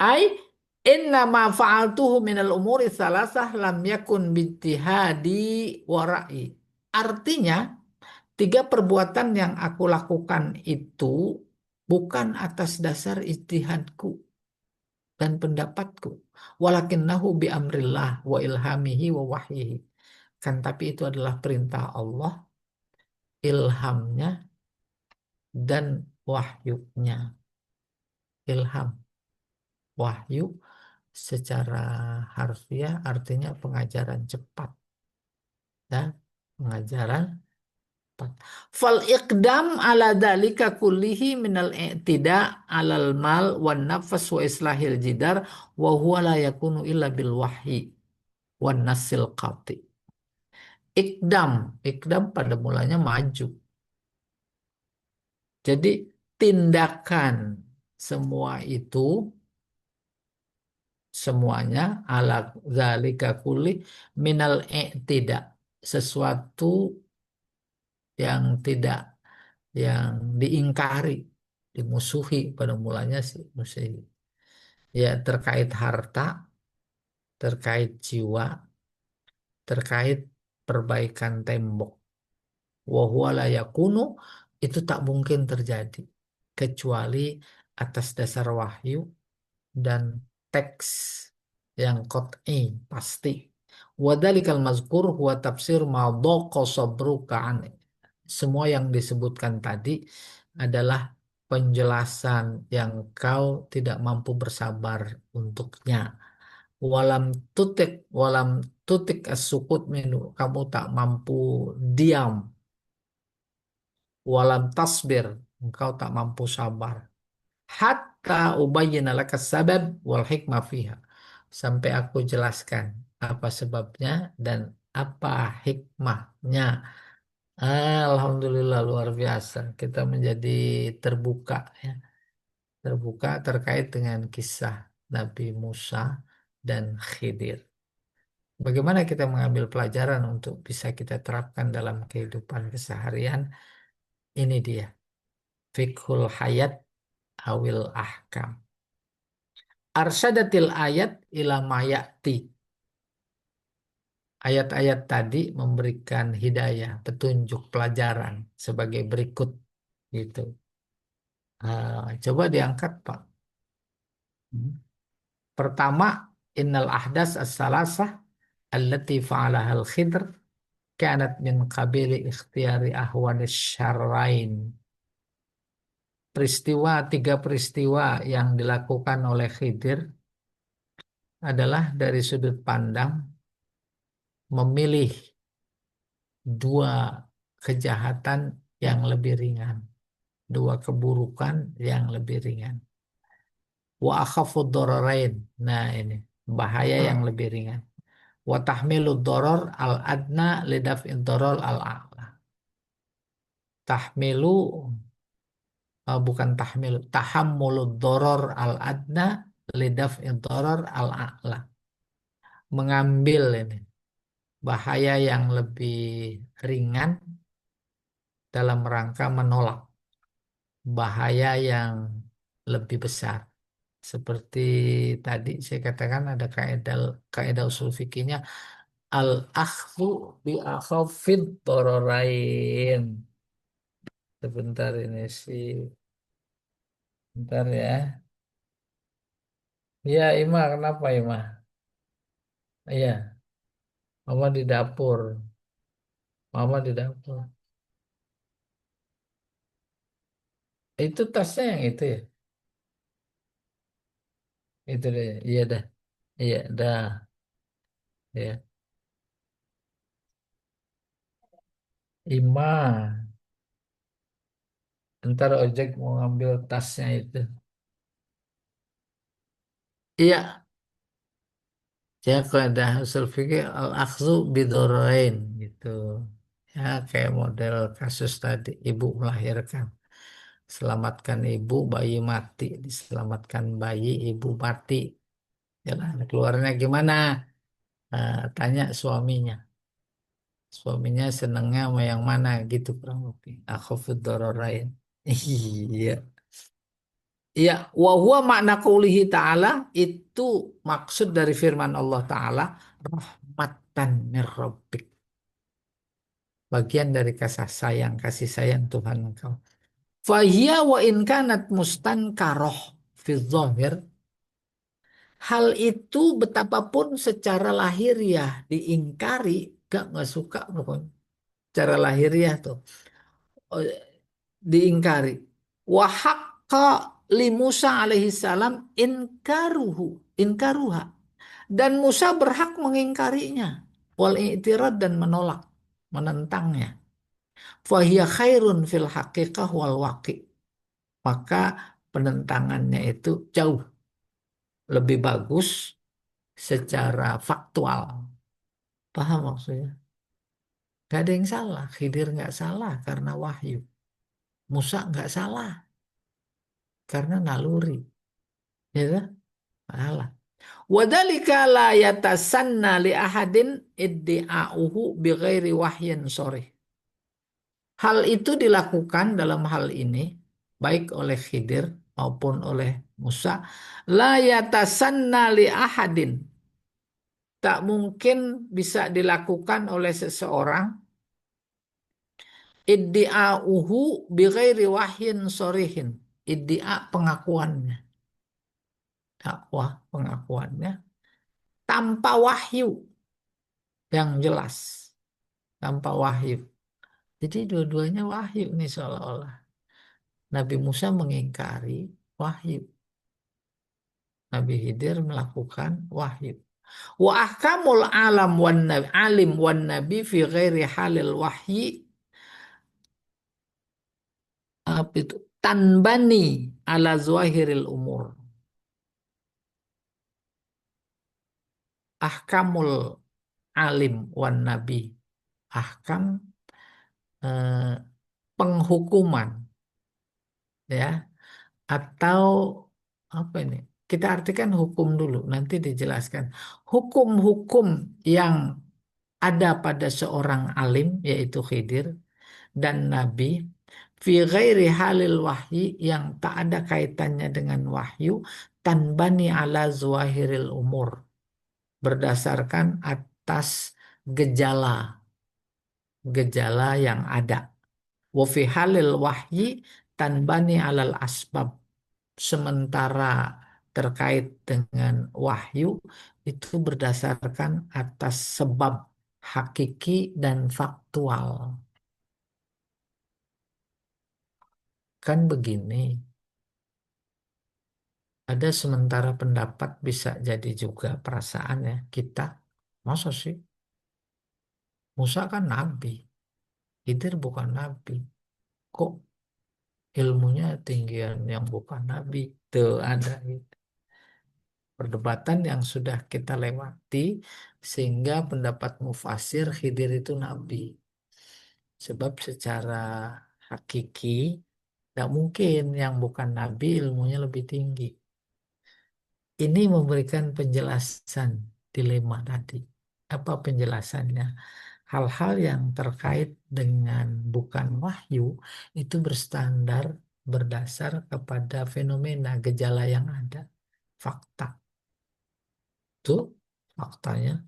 Ai inna ma fa'altuhu minal umuri salasah lam yakun bijtihadi wa ra'yi. Artinya, tiga perbuatan yang aku lakukan itu bukan atas dasar ijtihadku dan pendapatku. Walakinnahu bi amrillah wa ilhamihi wa wahyihi. Kan tapi itu adalah perintah Allah, ilhamnya dan wahyunya. Ilham, wahyu secara harfiah artinya pengajaran cepat dan pengajaran cepat. Fal iqdam ala dalika kullihi minal i'tida alal mal wan nafas wa islahil jidar wa huwa la yakunu illa bil wahyi wan nasil qati. Ikdam, ikdam pada mulanya maju. Jadi tindakan semua itu semuanya ala zalika kulli minal tidak sesuatu yang tidak yang diingkari dimusuhi pada mulanya sih musuhi ya terkait harta terkait jiwa terkait perbaikan tembok wa huwa la yakunu itu tak mungkin terjadi kecuali atas dasar wahyu dan teks yang qat'i pasti. Wadzalikal mazkur huwa tafsir ma dhaqa sabruka an. Semua yang disebutkan tadi adalah penjelasan yang kau tidak mampu bersabar untuknya. Walam walam tutik as-sukut minu. Kamu tak mampu diam walam tasbir, engkau tak mampu sabar. Hatta ubayyana laka sabab wal hikmah fiha. Sampai aku jelaskan apa sebabnya dan apa hikmahnya. Alhamdulillah luar biasa. Kita menjadi terbuka ya. Terbuka terkait dengan kisah Nabi Musa dan Khidir. Bagaimana kita mengambil pelajaran untuk bisa kita terapkan dalam kehidupan keseharian? Ini dia, fiqhul hayat awil ahkam. Arsyadatil ayat ila mayati. Ayat-ayat tadi memberikan hidayah, petunjuk, pelajaran sebagai berikut gitu. Coba diangkat, Pak. Hmm. Pertama, innal ahdas as-salasah allati fa'alaha al-khidr kanat min qabili ikhtiyari ahwanis syarrain. Tiga peristiwa yang dilakukan oleh Khidir adalah dari sudut pandang memilih dua kejahatan yang lebih ringan, dua keburukan yang lebih ringan. Wa akhafud dorarain. Nah ini bahaya yang lebih ringan. Wa tahmilud doror al adna lidaf'id doror al a'la. Tahmilu bukan tahmilu, tahammulud doror al adna lidaf'id doror al a'la. Mengambil ini bahaya yang lebih ringan dalam rangka menolak bahaya yang lebih besar. Seperti tadi saya katakan ada kaidah kaidah usul fikihnya al akhdhu bi akhafid dararain. Sebentar ini sih. Bentar ya. Iya, Ima, kenapa Ima? Iya, Mama di dapur. Mama di dapur. Itu tasnya yang itu ya? Itu deh. Iya dah. Iya dah. Ya. Ima. Ntar ojek mau ngambil tasnya itu. Iya, ya kalau ada usul fikih al-akhzu bidoroin gitu. Ya kayak model kasus tadi ibu melahirkan. Selamatkan ibu, bayi mati. Diselamatkan bayi, ibu mati. Jalan keluarnya gimana? Tanya suaminya. Suaminya senengnya sama yang mana gitu kurang lebih. Akhafud dororain. Iya. Iya, wa huwa makna qoulihi ta'ala itu maksud dari firman Allah Ta'ala rahmatan mir rabbik. Bagian dari kasih sayang Tuhan engkau. Fahiya wa in kanat mustankaroh fi dhahir. Hal itu betapapun secara lahiriah diingkari, gak suka pokoknya. Secara lahiriah tuh oh, diingkari. Wa haqqa li Musa alaihi salam inkaruha. Dan Musa berhak mengingkarinya. Wal i'tirad dan menolak, menentangnya. Fahiya khairun fil haqiqah wal waqi. Maka penentangannya itu jauh lebih bagus secara faktual. Paham maksudnya? Gak ada yang salah. Khidir nggak salah karena wahyu. Musa nggak salah karena naluri. Ya kan? Salah. Wadhalika la yatasanna li ahadin iddi'a'uhu bighairi wahyin sorih. Hal itu dilakukan dalam hal ini baik oleh Khidir maupun oleh Musa. La yatasanna li ahadin. Tak mungkin bisa dilakukan oleh seseorang iddi'a'uhu bighairi wahyin sorihin. Iddia pengakuannya. Dakwah pengakuannya tanpa wahyu yang jelas. Tanpa wahyu. Jadi dua-duanya wahyu nih seolah-olah. Nabi Musa mengingkari wahyu. Nabi Khidir melakukan wahyu. Wa ahkamul alam wan nabi, alim wan nabi fi ghairi halil wahyi apa itu? Tanbani ala zuahiril umur. Ahkamul alim wan nabi. Ahkam eh, penghukuman ya atau apa ini? Kita artikan hukum dulu, nanti dijelaskan. Hukum-hukum yang ada pada seorang alim yaitu Khidir dan Nabi fi ghairi halil wahyi yang tak ada kaitannya dengan wahyu tanbani ala zuahiril umur berdasarkan atas gejala gejala yang ada. Wa fi halil wahyi tanbani alal asbab. Sementara terkait dengan wahyu itu berdasarkan atas sebab hakiki dan faktual. Kan begini, ada sementara pendapat bisa jadi juga perasaan ya kita. Masa sih? Musa kan nabi, Khidir bukan nabi. Kok ilmunya tinggian yang bukan nabi? Tuh ada gitu. Perdebatan yang sudah kita lewati sehingga pendapat mufasir Khidir itu nabi. Sebab secara hakiki tidak mungkin yang bukan nabi ilmunya lebih tinggi. Ini memberikan penjelasan dilema tadi. Apa penjelasannya? Hal-hal yang terkait dengan bukan wahyu itu berstandar berdasar kepada fenomena gejala yang ada. Fakta. Itu faktanya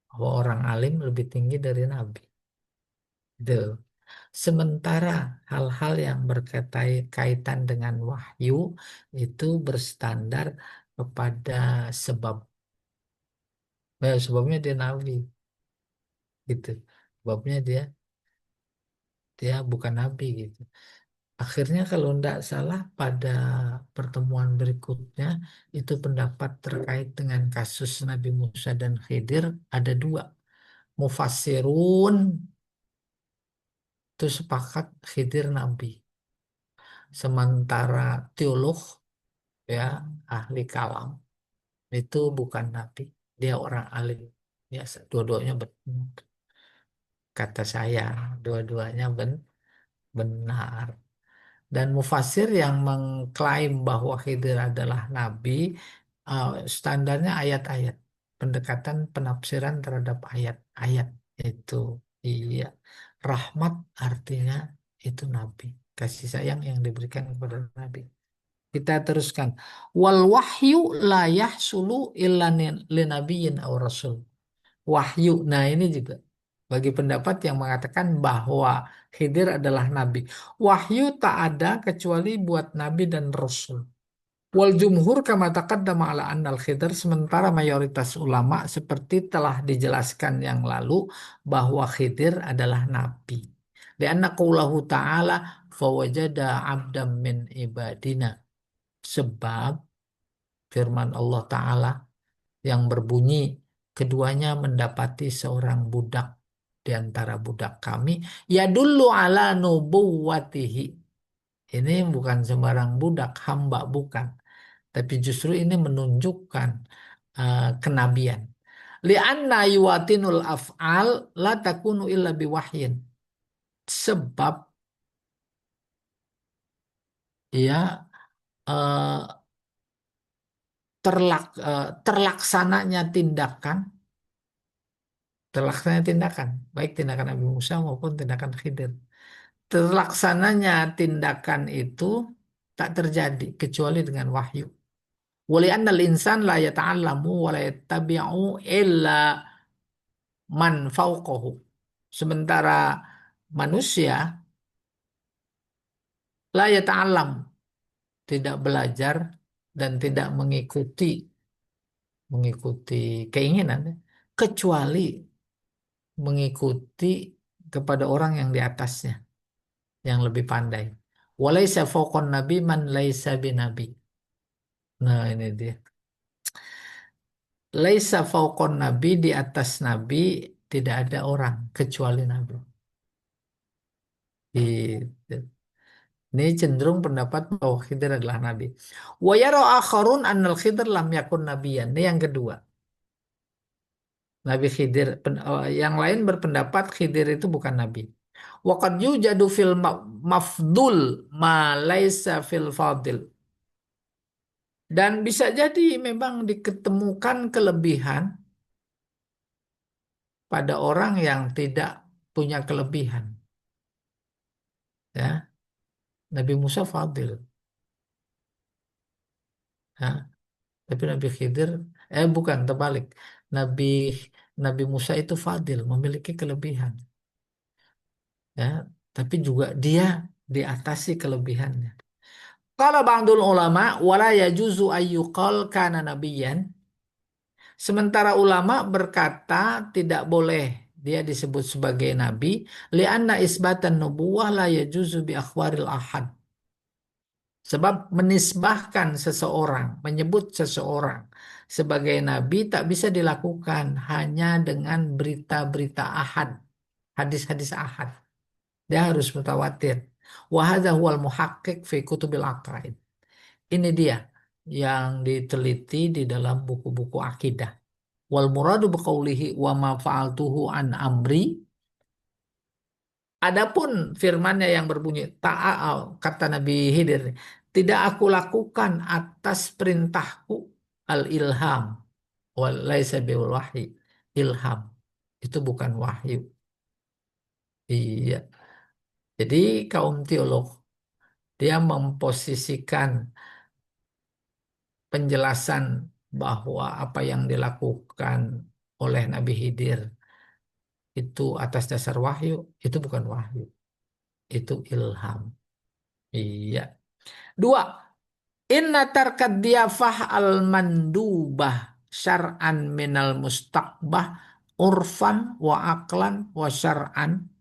bahwa orang alim lebih tinggi dari nabi. Itu. Sementara hal-hal yang berkaitan dengan wahyu itu berstandar kepada sebab. Sebabnya dia nabi, gitu. Sebabnya dia bukan nabi gitu. Akhirnya kalau tidak salah pada pertemuan berikutnya itu pendapat terkait dengan kasus Nabi Musa dan Khidir ada dua. Mufassirun itu sepakat Khidir nabi. Sementara teolog ya ahli kalam itu bukan nabi, dia orang alim. Biasa dua-duanya kata saya, dua-duanya benar. Dan mufasir yang mengklaim bahwa Khidir adalah nabi, standarnya ayat-ayat, pendekatan penafsiran terhadap ayat-ayat itu. Iya, rahmat artinya itu nabi, kasih sayang yang diberikan kepada nabi. Kita teruskan. Wal wahyu la yahsulu illa linabiyyin aw rasul. Wahyu. Nah, ini juga bagi pendapat yang mengatakan bahwa Khidir adalah nabi. Wahyu tak ada kecuali buat nabi dan rasul. Wal jumhur kama taqaddama ala annal Khidir sementara mayoritas ulama seperti telah dijelaskan yang lalu bahwa Khidir adalah nabi. Lianna qaulahu ta'ala fawajada 'abdam min ibadina. Sebab firman Allah Ta'ala yang berbunyi keduanya mendapati seorang budak di antara budak kami ya dulu ala nubuwatihi. Ini bukan sembarang budak, hamba bukan, tapi justru ini menunjukkan kenabian. Lianna yuwatinul af'al la takunu illa biwahyin. Sebab ya eh, terlaksananya tindakan baik tindakan Nabi Musa maupun tindakan Khidir. Terlaksananya tindakan itu tak terjadi kecuali dengan wahyu. Wali annal insan la yata'allamu wa la yattabi'u illa man fauqahu. Sementara manusia la yata'allam, tidak belajar dan tidak mengikuti keinginan kecuali mengikuti kepada orang yang di atasnya, yang lebih pandai. Walaysa fawqan nabi man laisa binabi. Nah, ini dia. Laisa fawqan nabi, di atas nabi tidak ada orang kecuali nabi. Gitu. Ini cenderung pendapat bahwa Khidir adalah nabi. Wa yara akharun annal Khidir lam yakun nabiyan. Ini yang kedua. Nabi Khidir, yang lain berpendapat Khidir itu bukan nabi. Wa qad yujadu fil mafdul ma laisa fil fadil. Dan bisa jadi memang diketemukan kelebihan pada orang yang tidak punya kelebihan. Ya, Nabi Musa fadil. Ya. Tapi Nabi Khidir, bukan terbalik. Nabi Nabi Musa itu fadil, memiliki kelebihan. Ya, tapi juga dia diatasi kelebihannya. Kalau ba'dul ulama wala yajuzu ayyuqal kana nabiyyan. Sementara ulama berkata tidak boleh dia disebut sebagai nabi li'anna isbatan nubuwah la yajuzu bi akhbaril ahad. Sebab menisbahkan seseorang, menyebut seseorang sebagai nabi tak bisa dilakukan hanya dengan berita-berita ahad, hadis-hadis ahad. Dia harus mutawatir. Wa hadza huwal muhaqqiq fi kutubil aqaid. Ini dia yang diteliti di dalam buku-buku akidah. Wal muradu biqaulihi wa ma fa'altuhu an amri. Adapun firmannya yang berbunyi ta'al kata Nabi Khidir, tidak aku lakukan atas perintahku al-ilham wal laisa bil wahyi. Ilham itu bukan wahyu. Iya. Jadi kaum teolog dia memposisikan penjelasan bahwa apa yang dilakukan oleh Nabi Khidir itu atas dasar wahyu, itu bukan wahyu, itu ilham. Iya. Dua, inna tarkad diyafah al-mandubah syar'an minal mustaqbah urfan wa aklan wa syar'an.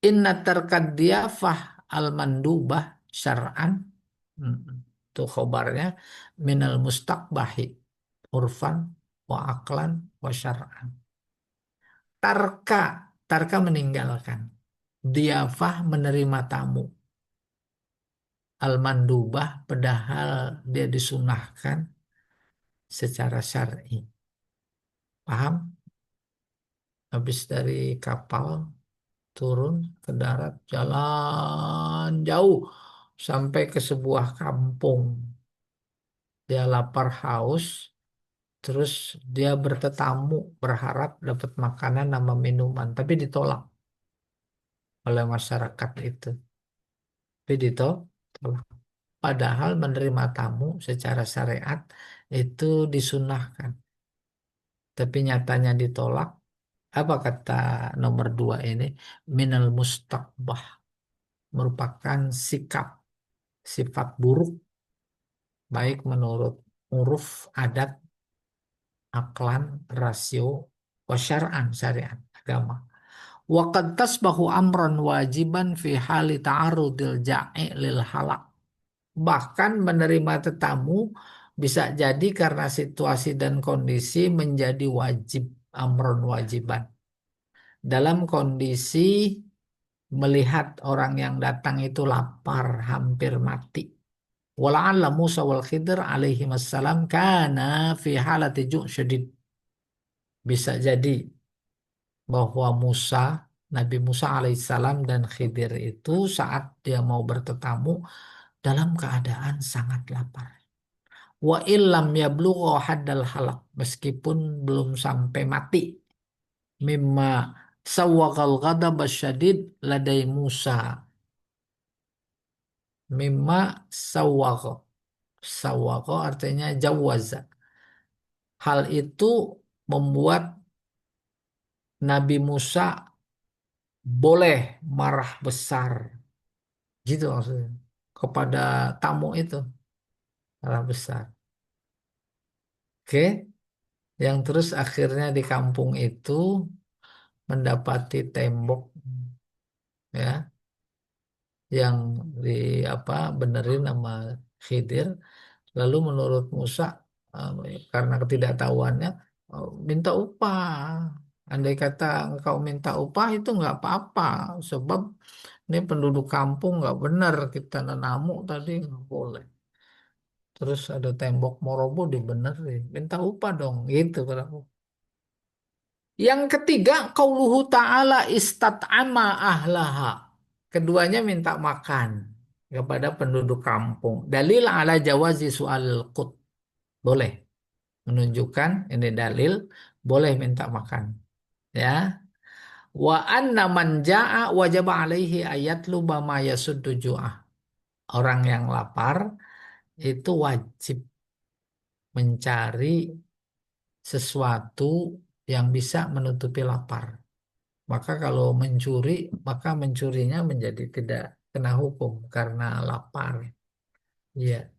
Inna tarkad diyafah al-mandubah syar'an. Itu khobarnya minal mustaqbahi urfan wa aklan wa syar'an. Tarka, tarka meninggalkan. Diyafah menerima tamu. Al-mandubah padahal dia disunahkan secara syar'i. Paham? Habis dari kapal turun ke darat jalan jauh sampai ke sebuah kampung. Dia lapar haus, terus dia bertetamu berharap dapat makanan sama minuman, tapi ditolak oleh masyarakat itu. Tapi ditolak. Padahal menerima tamu secara syariat itu disunahkan. Tapi nyatanya ditolak. Apa kata nomor dua ini? Minal mustaqbah. Merupakan sikap, sifat buruk. Baik menurut uruf, adat, aklan, rasio, wasyar'an, syariat, agama. Wa qad tasbahu amran wajiban fi hali ta'arudil ja'i lil halak. Bahkan menerima tetamu bisa jadi karena situasi dan kondisi menjadi wajib, amron wajiban. Dalam kondisi melihat orang yang datang itu lapar, hampir mati. Wala'alla Musa wal Khidir alaihi wassalam kana fi halati ju' syadid. Bisa jadi bahwa Nabi Musa alaihissalam dan Khidir itu saat dia mau bertetamu dalam keadaan sangat lapar. Wa illam yablugha haddal halak, meskipun belum sampai mati. Mimma sawwaqal ghadab asyadid ladai Musa. Mimma sawwaqo. Sawwaqo artinya jawaza. Hal itu membuat Nabi Musa boleh marah besar. Gitu maksudnya. Kepada tamu itu marah besar. Oke, yang terus akhirnya di kampung itu mendapati tembok ya yang di apa benerin sama Khidir. Lalu menurut Musa karena ketidaktahuannya minta upah. Andai kata engkau minta upah itu nggak apa-apa sebab Ini penduduk kampung nggak benar kita nanamuk tadi nggak boleh. Terus ada tembok mau roboh dibenerin, minta upah dong, gitu berapa. Yang ketiga, qauluhu ta'ala istat'ama ahlaha. Keduanya minta makan kepada penduduk kampung. Dalil ala jawazi su'al qut. Boleh. Menunjukkan ini dalil boleh minta makan. Ya. Wa anna man ja'a wajib alaihi ayat luba ma yasuddu ju'ah. Orang yang lapar itu wajib mencari sesuatu yang bisa menutupi lapar. Maka kalau mencuri, maka mencurinya menjadi tidak kena hukum karena lapar. Iya.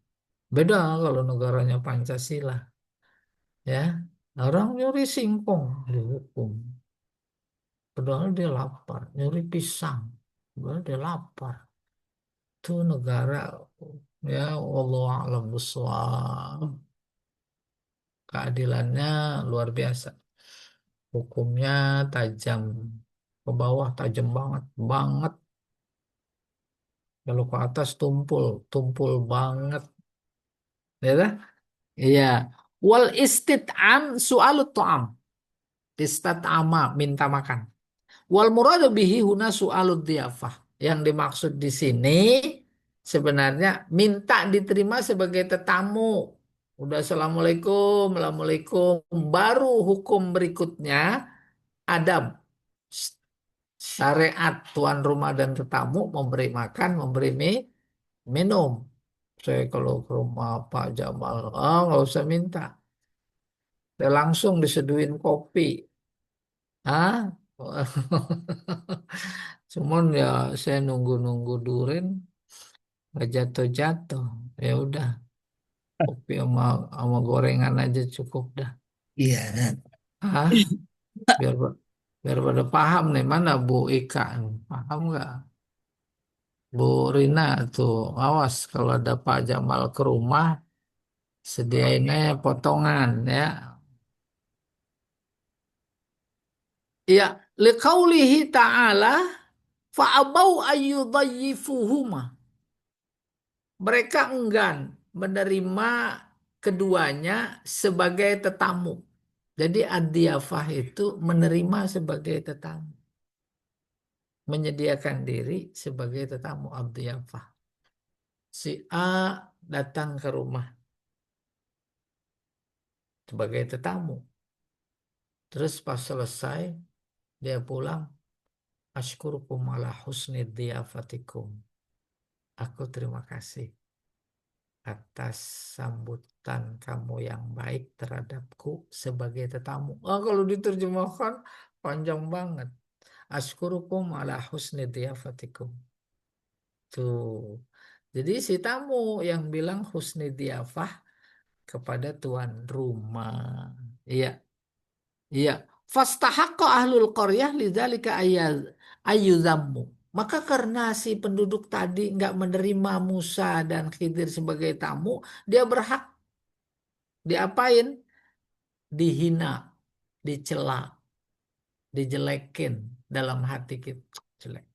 Beda kalau negaranya Pancasila. Ya. Orang nyuri singkong dihukum. Padahal dia lapar. Nyuri pisang. Padahal dia lapar. Itu negara, ya Allah a'lam bishawab. Keadilannya luar biasa. Hukumnya tajam. Ke bawah tajam banget. Banget. Kalau ke atas tumpul. Tumpul banget. Ya kan? Iya. Wal istit'am su'alut ta'am. Istat'ama, minta makan. Wal muradu bihi huna su'alud dhiyafah. Yang dimaksud di sini sebenarnya minta diterima sebagai tetamu. Udah assalamualaikum, assalamualaikum. Baru hukum berikutnya adab. Syariat tuan rumah dan tetamu memberi makan, memberi minum. Saya kalau ke rumah Pak Jamal, nggak usah minta. Saya langsung diseduhin kopi. Ah, cuman ya saya nunggu-nunggu duren nggak jatuh-jatuh. Ya udah, kopi sama gorengan aja cukup dah. Iya. Ah, biar biar pada paham nih mana Bu Ika, paham nggak? Bu Rina tuh, awas kalau ada Pak Jamal ke rumah, sediainnya potongan ya. Ya, liqaulihi ta'ala fa'abau ayyudayyifuhuma. Mereka enggan menerima keduanya sebagai tetamu. Jadi ad-diyafah itu menerima sebagai tetamu. Menyediakan diri sebagai tetamu ad-diyafah. Si A datang ke rumah sebagai tetamu. Terus pas selesai, dia pulang. Ashkurukum ala husni diyafatikum. Aku terima kasih atas sambutan kamu yang baik terhadapku sebagai tetamu. Oh, kalau diterjemahkan panjang banget. Askurukum ala husni diyafatikum. Tuh. Jadi si tamu yang bilang husni diyafah kepada tuan rumah. Iya, iya. Fastahaqqa ahlul qaryah lidzalika ayyuzammu. Maka karena si penduduk tadi nggak menerima Musa dan Khidir sebagai tamu, dia berhak diapain? Dihina, dicela, dijelekin dalam hati kita. Jelek.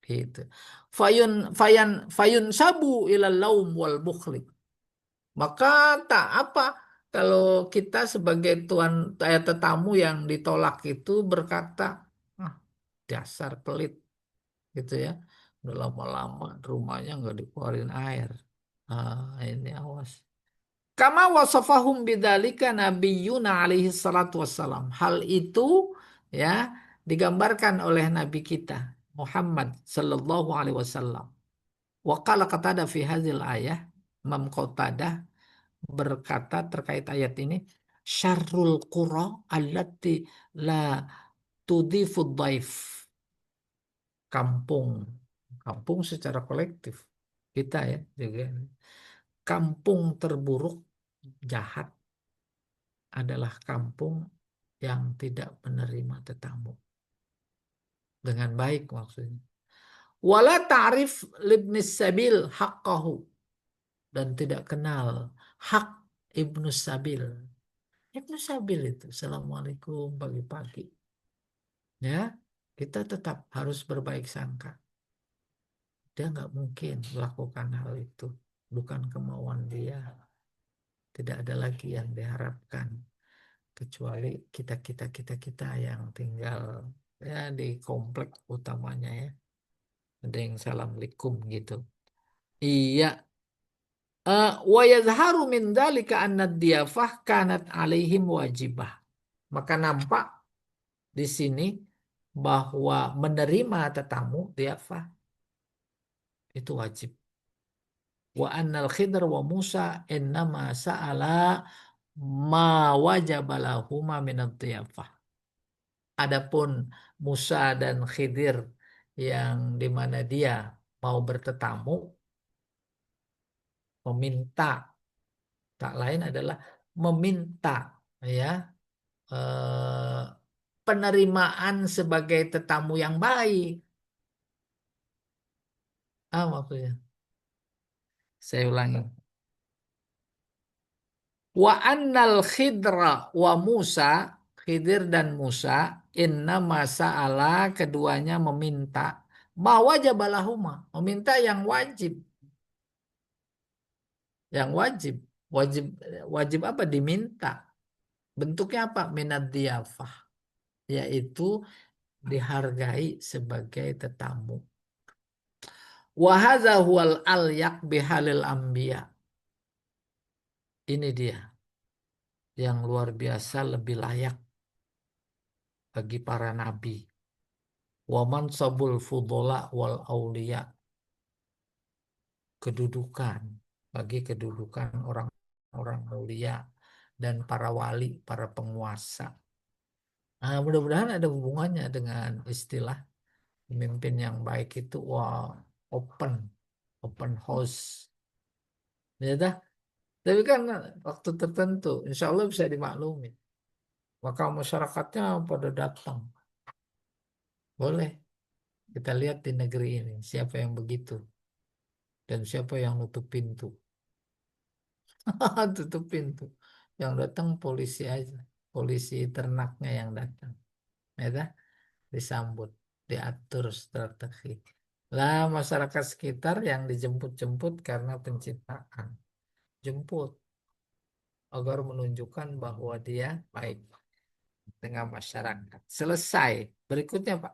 Gitu. Fayun sabu ilal laum wal bukhli. Maka tak apa kalau kita sebagai tuan tetamu yang ditolak itu berkata, ah, dasar pelit gitu ya. Udah lama-lama rumahnya nggak dikeluarin air. Ini awas. Kama wasafahum bidzalika nabiyuna alaihi salatu wassalam. Hal itu ya digambarkan oleh nabi kita Muhammad sallallahu alaihi wasallam. Wa qala qatada fi hadzal ayah, Imam Qatadah berkata terkait ayat ini, syarrul qura allati la tudhifud dhaif. Kampung, kampung secara kolektif kita ya juga. Kampung terburuk jahat adalah kampung yang tidak menerima tetamu dengan baik maksudnya. Wala ta'rif libni sabil haqqahu, dan tidak kenal hak ibnu sabil. Ibnu sabil itu assalamualaikum pagi-pagi. Ya, kita tetap harus berbaik sangka. Dia nggak mungkin melakukan hal itu. Bukan kemauan dia. Tidak ada lagi yang diharapkan. Kecuali kita yang tinggal ya di komplek utamanya ya. Ada yang assalamualaikum gitu. Iya. Wa yazharu min dzalika anna diyafah kanat alaihim wajibah. Maka nampak di sini bahwa menerima tetamu diyafah itu wajib. Wa annal Khidr wa Musa innama sa'ala ma wajaba lahuma min ad-diyafah. Adapun Musa dan Khidir yang dimana dia mau bertetamu meminta, tak lain adalah meminta ya eh, penerimaan sebagai tetamu yang baik. Maksudnya saya ulangi. Wa annal khidra wa Musa, Khidir dan Musa, inna masa'ala keduanya meminta, ma wajabalahuma, meminta yang wajib, yang wajib, wajib, wajib apa diminta, bentuknya apa? Minad diyafah, yaitu dihargai sebagai tetamu. Wa hadza huwal alyaq bihalil anbiya. Ini dia yang luar biasa lebih layak bagi para nabi. Wa mansabul fudola wal aulia, kedudukan bagi kedudukan orang-orang mulia dan para wali, para penguasa. Nah, mudah-mudahan ada hubungannya dengan istilah pemimpin yang baik itu wah open, open house. Ya dah. Tapi kan waktu tertentu, insya Allah bisa dimaklumi. Maka masyarakatnya pada datang. Boleh kita lihat di negeri ini siapa yang begitu dan siapa yang nutup pintu. Tutup pintu. Yang datang polisi aja. Polisi ternaknya yang datang. Ya dah, disambut, diatur strategi. Lah masyarakat sekitar yang dijemput-jemput karena pencitraan. Jemput agar menunjukkan bahwa dia baik dengan masyarakat. Selesai. Berikutnya Pak.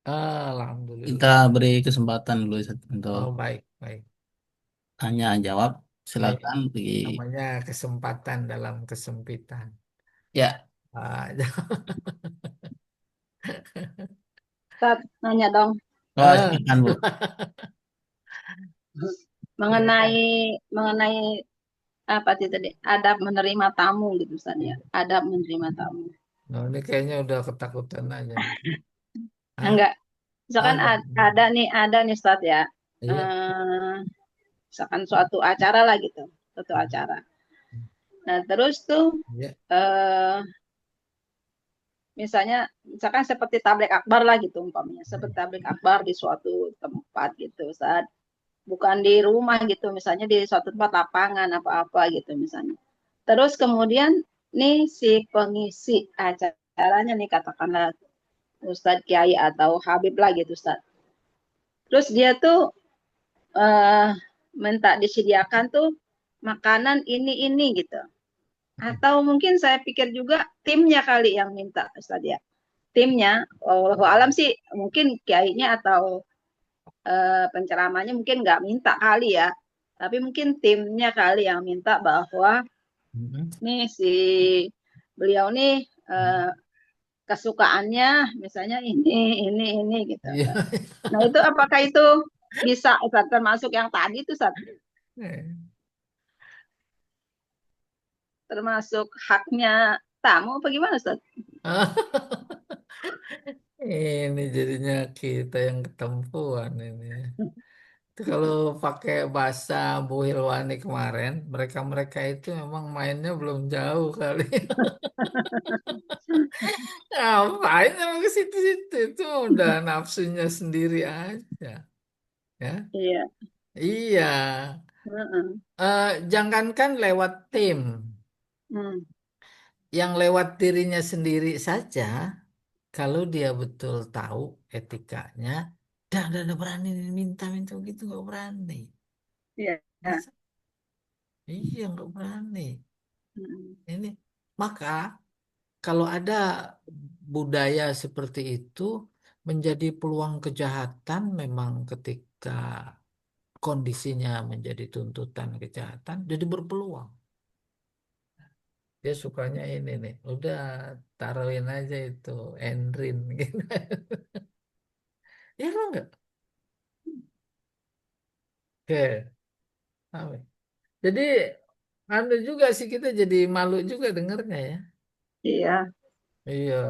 Kita Alhamdulillah. beri kesempatan dulu Ustaz, untuk Oh baik, baik. tanya jawab. Baik. Silakan pergi. Namanya kesempatan dalam kesempitan. Ya, Ah, Ustaz, nanya dong oh, ah, silakan Bu. silakan. mengenai mengenai apa sih tadi adab menerima tamu gitu Ustaz ya. Adab menerima tamu. Nah, ini kayaknya udah ketakutan aja nih. Hah? Enggak, misalkan Ada. ada nih Ustaz ya. Iya. Eh, misalkan suatu acara lah gitu, suatu acara. Nah, terus tuh Iya. eh misalkan seperti tablik akbar lah gitu umpamanya, seperti tablik akbar di suatu tempat gitu Ustaz. Bukan di rumah gitu, misalnya di suatu tempat lapangan apa-apa gitu misalnya. Terus kemudian nih si pengisi acaranya nih katakanlah Ustadz Kiai atau Habib lah gitu Ustadz. Terus dia tuh eh, minta disediakan tuh makanan ini gitu. Atau mungkin saya pikir juga timnya kali yang minta Ustadz ya. Timnya, wallahu alam sih mungkin kiainya atau penceramahnya mungkin nggak minta kali ya. Tapi mungkin timnya kali yang minta bahwa Mhm. nih si beliau nih eh, kesukaannya misalnya ini gitu. Iya. Nah itu apakah itu bisa Ustaz, termasuk yang tadi itu Ustaz, termasuk haknya tamu apa gimana Ustaz? Ini jadinya kita yang ketempuan ini. Itu kalau pakai bahasa Bu Hilwani kemarin, mereka-mereka itu memang mainnya belum jauh kali. Ngapain emang ke situ-situ? Itu udah nafsunya sendiri aja. Ya, Iya. iya. Heeh. Jangankan lewat tim, Hmm. yang lewat dirinya sendiri saja, kalau dia betul tahu etikanya, Dah berani minta-minta begitu, nggak berani. Iya. Masa? Iya, nggak berani. Mm. Ini maka kalau ada budaya seperti itu menjadi peluang kejahatan memang ketika kondisinya menjadi tuntutan kejahatan jadi berpeluang. Dia sukanya ini nih, udah taruhin aja itu Enrin gitu. Ya kan enggak? Oke. Amin. Jadi anu juga sih kita jadi malu juga dengernya ya. Iya. Iya.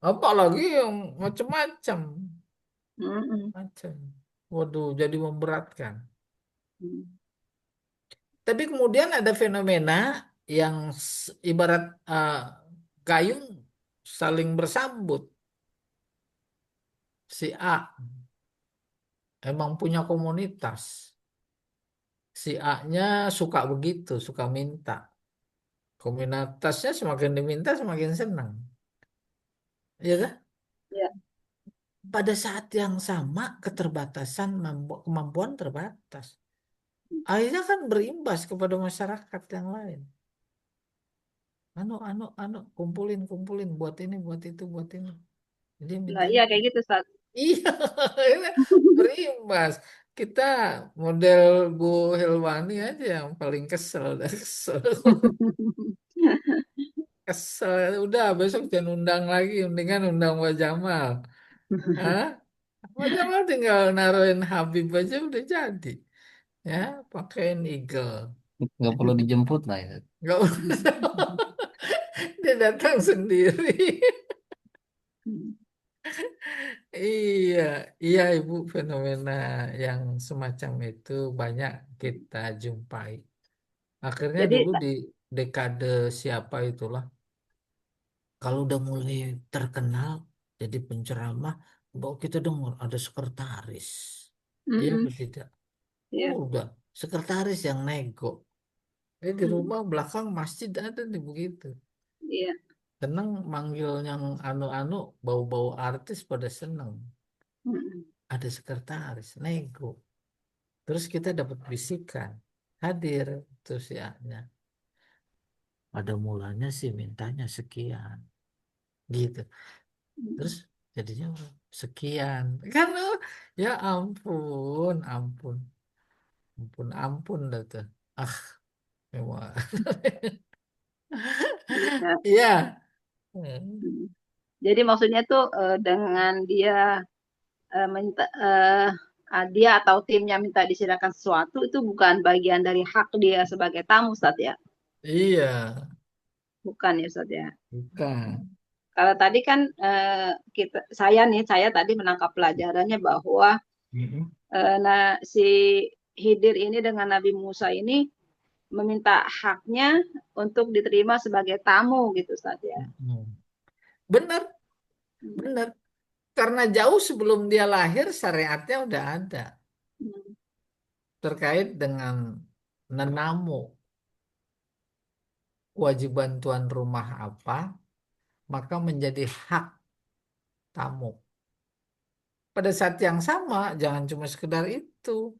Apalagi yang macam-macam. Mm-mm. Macam. Waduh, jadi memberatkan. Mm. Tapi kemudian ada fenomena yang ibarat gayung saling bersambut. Si A emang punya komunitas. Si A-nya suka begitu, suka minta. Komunitasnya semakin diminta semakin senang. Iya kan? Iya. Pada saat yang sama keterbatasan kemampuan terbatas. Akhirnya kan berimbas kepada masyarakat yang lain. Kumpulin, kumpulin, buat ini, buat itu, buat ini. Dia Nah, minta iya itu. kayak gitu, Ustaz. Iya, ini berimbas. Kita model Bu Hilwani aja yang paling kesel, udah kesel, kesel. Udah besok jangan undang lagi, mendingan undang Pak Jamal. Hah? Pak Jamal tinggal naruhin Habib aja udah jadi. Ya, pakein Eagle. nggak perlu dijemput lah ya. Nggak usah. Dia datang sendiri. Iya, iya Ibu, fenomena yang semacam itu banyak kita jumpai. Akhirnya Jadi, dulu di dekade siapa itulah, kalau udah mulai terkenal jadi penceramah, bahwa kita dengar ada sekretaris. Iya, mm-mm. apa tidak? Iya. Udah, sekretaris yang nego. Di Mm. rumah belakang masjid ada nih begitu. Iya. Seneng manggil yang anu-anu, bau-bau artis pada seneng. Mm-mm. Ada sekretaris, nego. Terus kita dapat bisikan, hadir terus ya. Pada mulanya sih mintanya sekian, gitu. Terus Mm. jadinya sekian. Kan ya ampun, ampun, ampun, ampun dah tuh. Ah, memang. Iya. Iya. Hmm. Mm. Jadi maksudnya tuh dengan dia minta dia atau timnya minta disediakan sesuatu itu bukan bagian dari hak dia sebagai tamu, Ustaz ya. Iya, Bukan ya, Ustaz ya. bukan. Kalau tadi kan saya tadi menangkap pelajarannya bahwa Mm-mm. si Khidir ini dengan Nabi Musa ini meminta haknya untuk diterima sebagai tamu gitu saja. Mm-mm. Bener, bener. Karena jauh sebelum dia lahir, syariatnya udah ada terkait dengan nenamu, kewajiban tuan rumah apa, maka menjadi hak tamu. Pada saat yang sama, jangan cuma sekedar itu,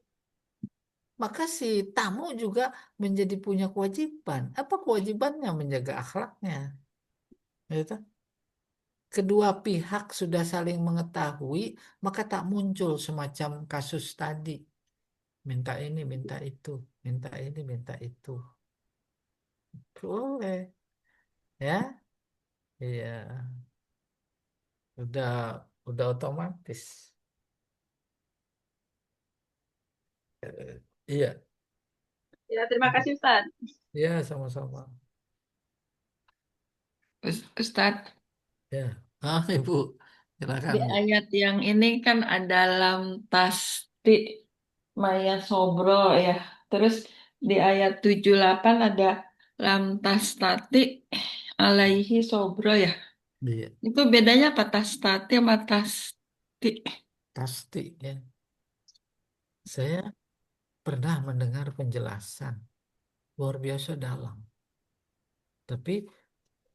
maka si tamu juga menjadi punya kewajiban. Apa kewajibannya? Menjaga akhlaknya. Gitu. Kedua pihak sudah saling mengetahui, maka tak muncul semacam kasus tadi. Minta ini, minta itu, minta ini, minta itu. Boleh, ya? Iya, udah, udah otomatis. Iya, Ya, terima kasih Ustaz. iya sama-sama. Ustadz, Ya, Ibu, silakan di Bu. ayat yang ini kan ada lam tasti maya sobro ya. Terus di ayat 78 ada lam tastati alaihi sobro ya. Iya, Itu bedanya apa tastati sama tasti? pasti ya. Saya pernah mendengar penjelasan luar biasa dalam, tapi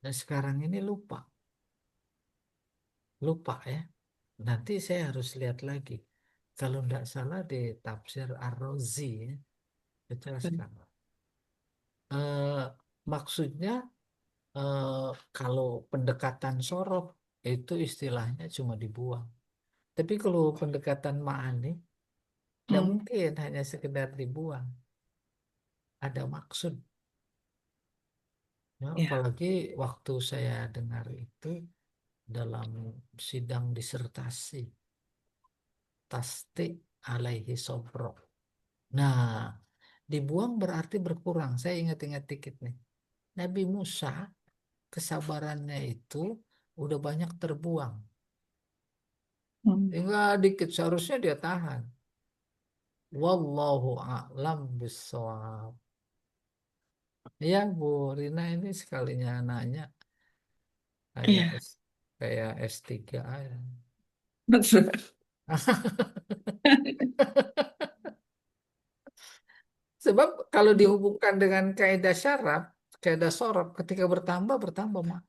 sekarang ini lupa, lupa ya. Nanti saya harus lihat lagi. Kalau tidak salah di tafsir Ar-Razi ya, dijelaskan. Eh, Maksudnya kalau pendekatan sorof itu istilahnya cuma dibuang. Tapi kalau pendekatan ma'ani, tidak Hmm, mungkin hanya sekedar dibuang. Ada maksud. Ya, ya. apalagi waktu saya dengar itu dalam sidang disertasi tasdik alaihi sobro. Nah, dibuang berarti berkurang. Saya ingat-ingat dikit nih. Nabi Musa kesabarannya itu udah banyak terbuang. Hmm, Tinggal dikit seharusnya dia tahan. Wallahu a'lam bishawab. Ya Bu Rina ini sekalinya nanya kayak iya. kayak S3 aja. Betul. Sebab kalau dihubungkan dengan kaidah syarat, kaidah sorof ketika bertambah bertambah mak.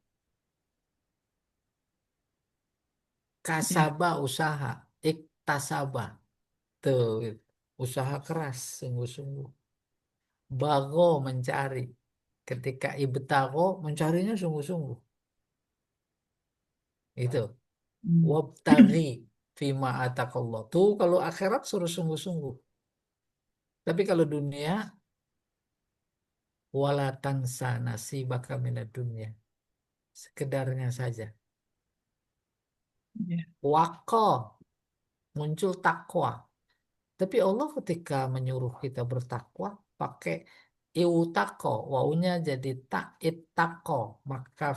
Ya. Kasaba usaha, iktasaba tuh usaha keras sungguh-sungguh. Bago mencari, ketika ibtago mencarinya sungguh-sungguh. Itu Hmm. wabtaghi fima atakallah. Tuh kalau akhirat suruh sungguh-sungguh. Tapi kalau dunia wala tansa nasibaka minad dunya. Sekedarnya saja. Ya. Waqo muncul takwa. Tapi Allah ketika menyuruh kita bertakwa pakai iutako, wawunya jadi tak ittaqo, maka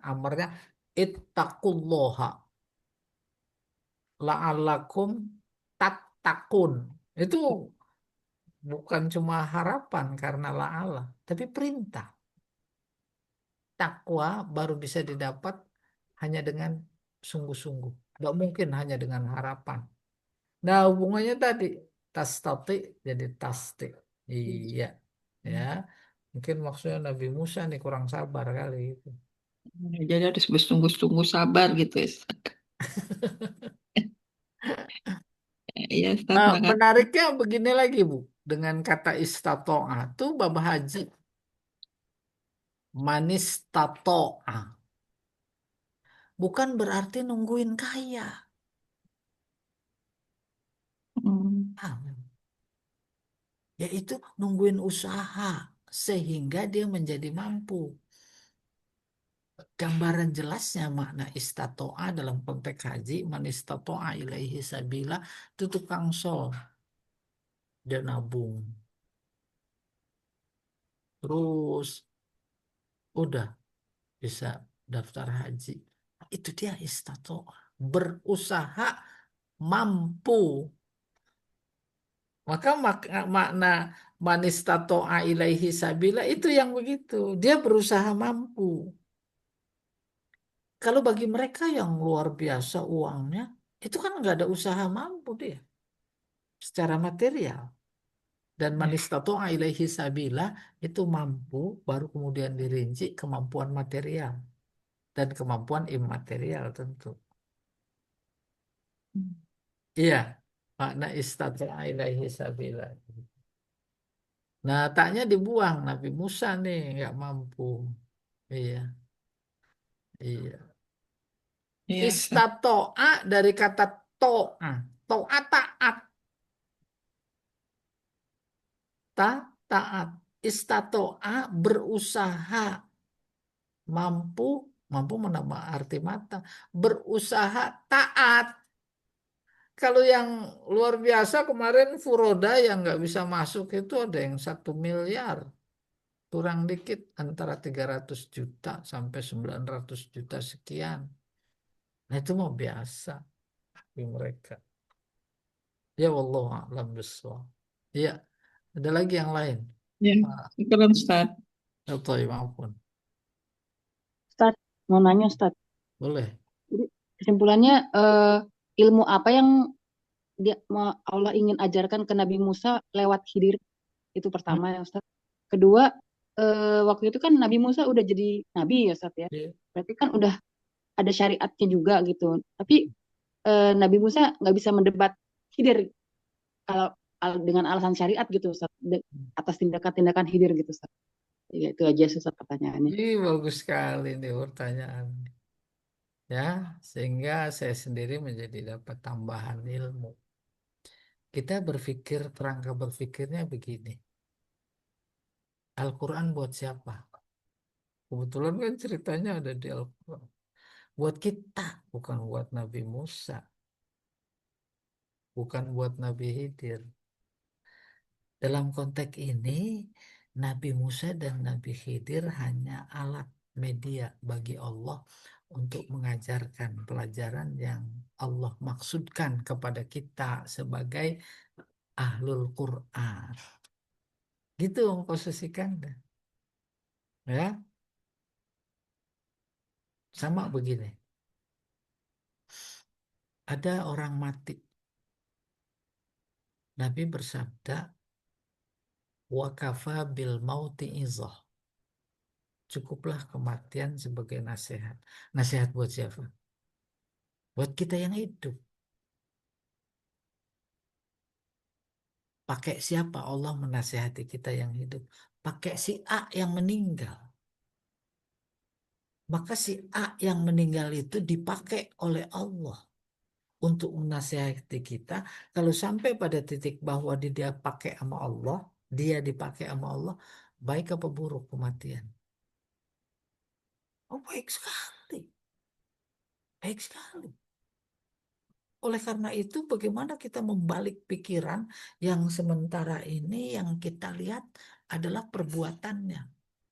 amarnya ittaqullaha la'allakum tattaqun. Itu bukan cuma harapan karena la'alla, tapi perintah. Takwa baru bisa didapat hanya dengan sungguh-sungguh. Nggak mungkin hanya dengan harapan. Nah, hubungannya tadi tastati jadi tasti. Iya, ya. Mungkin maksudnya Nabi Musa nih kurang sabar kali itu. Jadi harus bersungguh-sungguh sabar gitu ya. Iya, Ustaz, makasih. Menariknya begini lagi, Bu. Dengan kata istato'a tuh bab haji manis tato'a. Bukan berarti nungguin kaya. Hmm, Ah, yaitu nungguin usaha sehingga dia menjadi mampu. Gambaran jelasnya makna istato'a dalam konteks haji, man istato'a ilaihi sabila, itu tukang sol, dia nabung. Terus udah bisa daftar haji. Itu dia istato'a. Berusaha mampu. Maka makna man istato'a ilaihi sabila itu yang begitu. Dia berusaha mampu. Kalau bagi mereka yang luar biasa uangnya, itu kan nggak ada usaha mampu dia secara material. Dan ya. manistato'a ilaihi sabila itu mampu, baru kemudian dirinci kemampuan material dan kemampuan imaterial tentu. Hmm, Iya, makna istato'a ilaihi sabila. Nah, taknya dibuang Nabi Musa nih nggak mampu. Iya, iya. Iya, Ustaz. Istato'a dari kata to'a, to'a taat, taat. Istato'a berusaha, mampu, mampu menambah arti mata, berusaha taat. Kalau yang luar biasa kemarin Furoda yang nggak bisa masuk itu ada yang 1 miliar, kurang dikit antara 300 juta sampai 900 juta sekian. Nah itu mau biasa bagi mereka. Ya Allah alam bisawab. Iya, ada lagi yang lain. Ya, Pak keren, Ustaz. Eltoy, maupun Ustaz, mau nanya Ustaz. boleh. Jadi kesimpulannya ilmu apa yang Allah ingin ajarkan ke Nabi Musa lewat Khidir itu Hmm? pertama ya Ustaz. Kedua, waktu itu kan Nabi Musa udah jadi nabi ya Ustaz ya. Iya. Berarti kan udah ada syariatnya juga gitu. Tapi Nabi Musa nggak bisa mendebat Khidir kalau dengan alasan syariat gitu Ustaz, atas tindakan-tindakan Khidir gitu Ustaz. Ya, itu aja Ustaz pertanyaannya. Ih, bagus sekali nih pertanyaan. Ya, sehingga saya sendiri menjadi dapat tambahan ilmu. Kita berpikir, kerangka berpikirnya begini. Al-Quran buat siapa? Kebetulan kan ceritanya ada di Al-Quran. Buat kita, bukan buat Nabi Musa, bukan buat Nabi Khidir. Dalam konteks ini, Nabi Musa dan Nabi Khidir hanya alat media bagi Allah untuk mengajarkan pelajaran yang Allah maksudkan kepada kita sebagai ahlul Quran. Gitu memposisikan. Ya, sama begini. Ada orang mati. Nabi bersabda, wa kafa bil mauti izah. Cukuplah kematian sebagai nasihat. Nasihat buat siapa? Buat kita yang hidup. Pakai siapa Allah menasihati kita yang hidup? Pakai si A yang meninggal. Maka si A yang meninggal itu dipakai oleh Allah untuk menasihati kita. Kalau sampai pada titik bahwa dia pakai sama Allah, dia dipakai sama Allah, baik apa buruk kematian? Oh, baik sekali. Baik sekali. Oleh karena itu, bagaimana kita membalik pikiran yang sementara ini yang kita lihat adalah perbuatannya.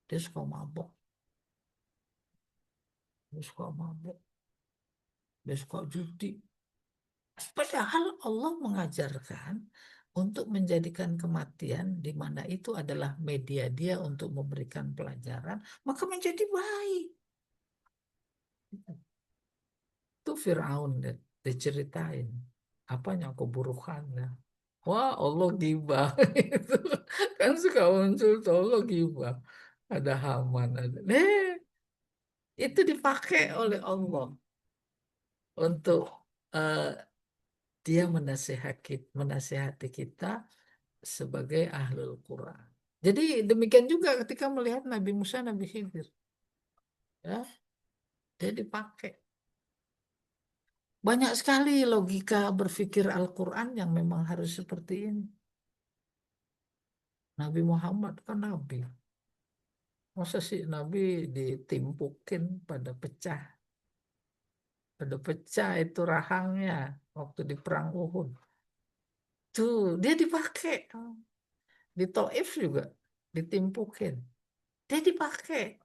Dia suka mabok, dia suka mabok, dia suka judi. Padahal Allah mengajarkan untuk menjadikan kematian di mana itu adalah media dia untuk memberikan pelajaran, maka menjadi baik. Itu Fir'aun diceritain apanya keburukannya. Wah, Allah gibah. Itu kan suka muncul tuh Allah gibah. Ada Haman, ada. Itu dipakai oleh Allah untuk eh, dia menasehati kita sebagai ahlul Quran. Jadi demikian juga ketika melihat Nabi Musa, Nabi Khidir, ya, dia dipakai. Banyak sekali logika berpikir Al-Quran yang memang harus seperti ini. Nabi Muhammad kan Nabi. Masa sih Nabi ditimpukin pada pecah itu rahangnya waktu di perang Uhud. Tuh, dia dipakai. Di Taif juga ditimpukin. Dia dipakai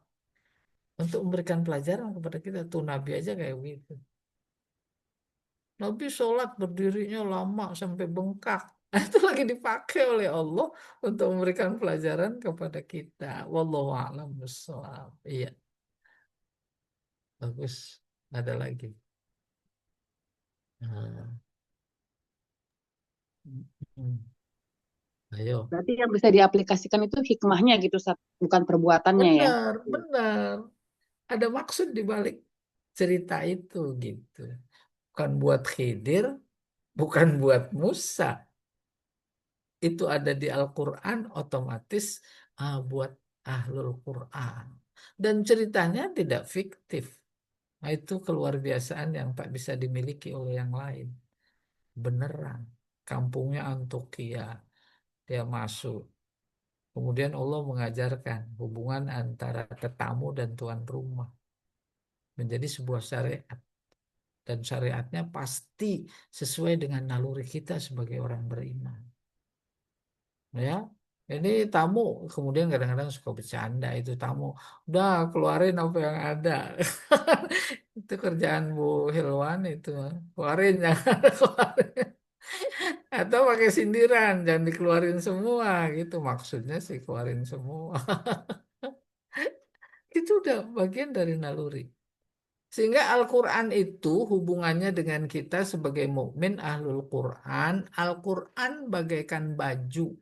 untuk memberikan pelajaran kepada kita. Tuh Nabi aja kayak gitu. Nabi sholat berdirinya lama sampai bengkak. Itu lagi dipakai oleh Allah untuk memberikan pelajaran kepada kita. Wallahu a'lam bishawab. Iya, bagus. Ada lagi. Nah, hmm. Ayo. Berarti yang bisa diaplikasikan itu hikmahnya gitu Ustaz, bukan perbuatannya ya. Benar, benar. Ada maksud di balik cerita itu gitu. Bukan buat Khidir, bukan buat Musa. Itu ada di Al-Quran, otomatis buat Ahlul Quran. Dan ceritanya tidak fiktif. Nah, itu keluar biasaan yang tak bisa dimiliki oleh yang lain. Beneran. Kampungnya Antokia. Dia masuk. Kemudian Allah mengajarkan hubungan antara tetamu dan tuan rumah. Menjadi sebuah syariat. Dan syariatnya pasti sesuai dengan naluri kita sebagai orang beriman. Ya, ini tamu kemudian kadang-kadang suka bercanda itu tamu. Udah keluarin apa yang ada. Itu kerjaan Bu Hilwan itu. Keluarin jangan keluarin. Atau pakai sindiran jangan dikeluarin semua gitu. Maksudnya sih keluarin semua. Itu udah bagian dari naluri. Sehingga Al-Quran itu hubungannya dengan kita sebagai mukmin ahlul Quran. Al-Quran bagaikan baju.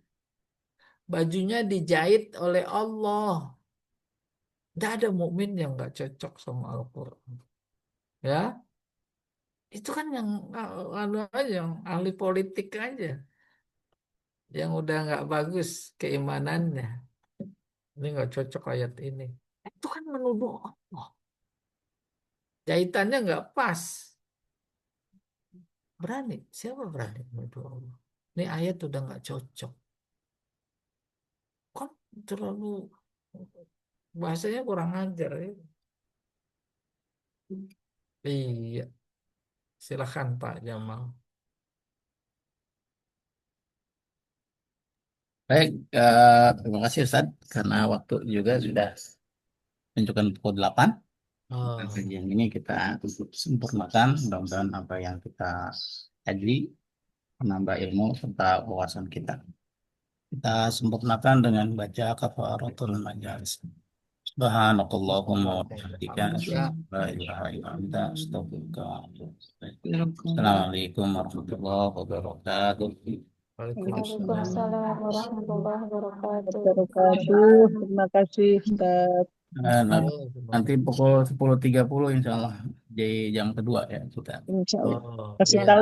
Bajunya dijahit oleh Allah. Tidak ada mukmin yang nggak cocok sama Al-Quran. Ya, Itu kan yang anu aja, yang ahli politik aja, yang udah nggak bagus keimanannya. Ini nggak cocok ayat ini. Itu kan menuduh Allah. Jahitannya nggak pas. Berani, siapa berani menuduh Allah? Ini ayat udah nggak cocok. Kan terlalu bahasanya kurang ajar ya. Iya, silakan Pak Jamal. Baik, terima kasih Ustaz karena waktu juga sudah menunjukkan pukul 8. Oh, Yang ini kita sempurnakan, mudah-mudahan apa yang kita kaji menambah ilmu serta wawasan kita. Kita sempurnakan dengan baca kafaratul majalis. Subhanakallahumma wa bihamdika asyhadu an la ilaha illa anta astaghfiruka wa atubu ilaik. Assalamualaikum warahmatullahi wabarakatuh. Waalaikumsalam. Waalaikumsalam warahmatullahi wabarakatuh. Wabarakatuh. Terima kasih Ustaz. Eh, Ya, nanti terima nanti kasih. pukul 10.30 insya Allah di jam kedua ya kita. Insya Allah. Oh, Kasih iya. tahu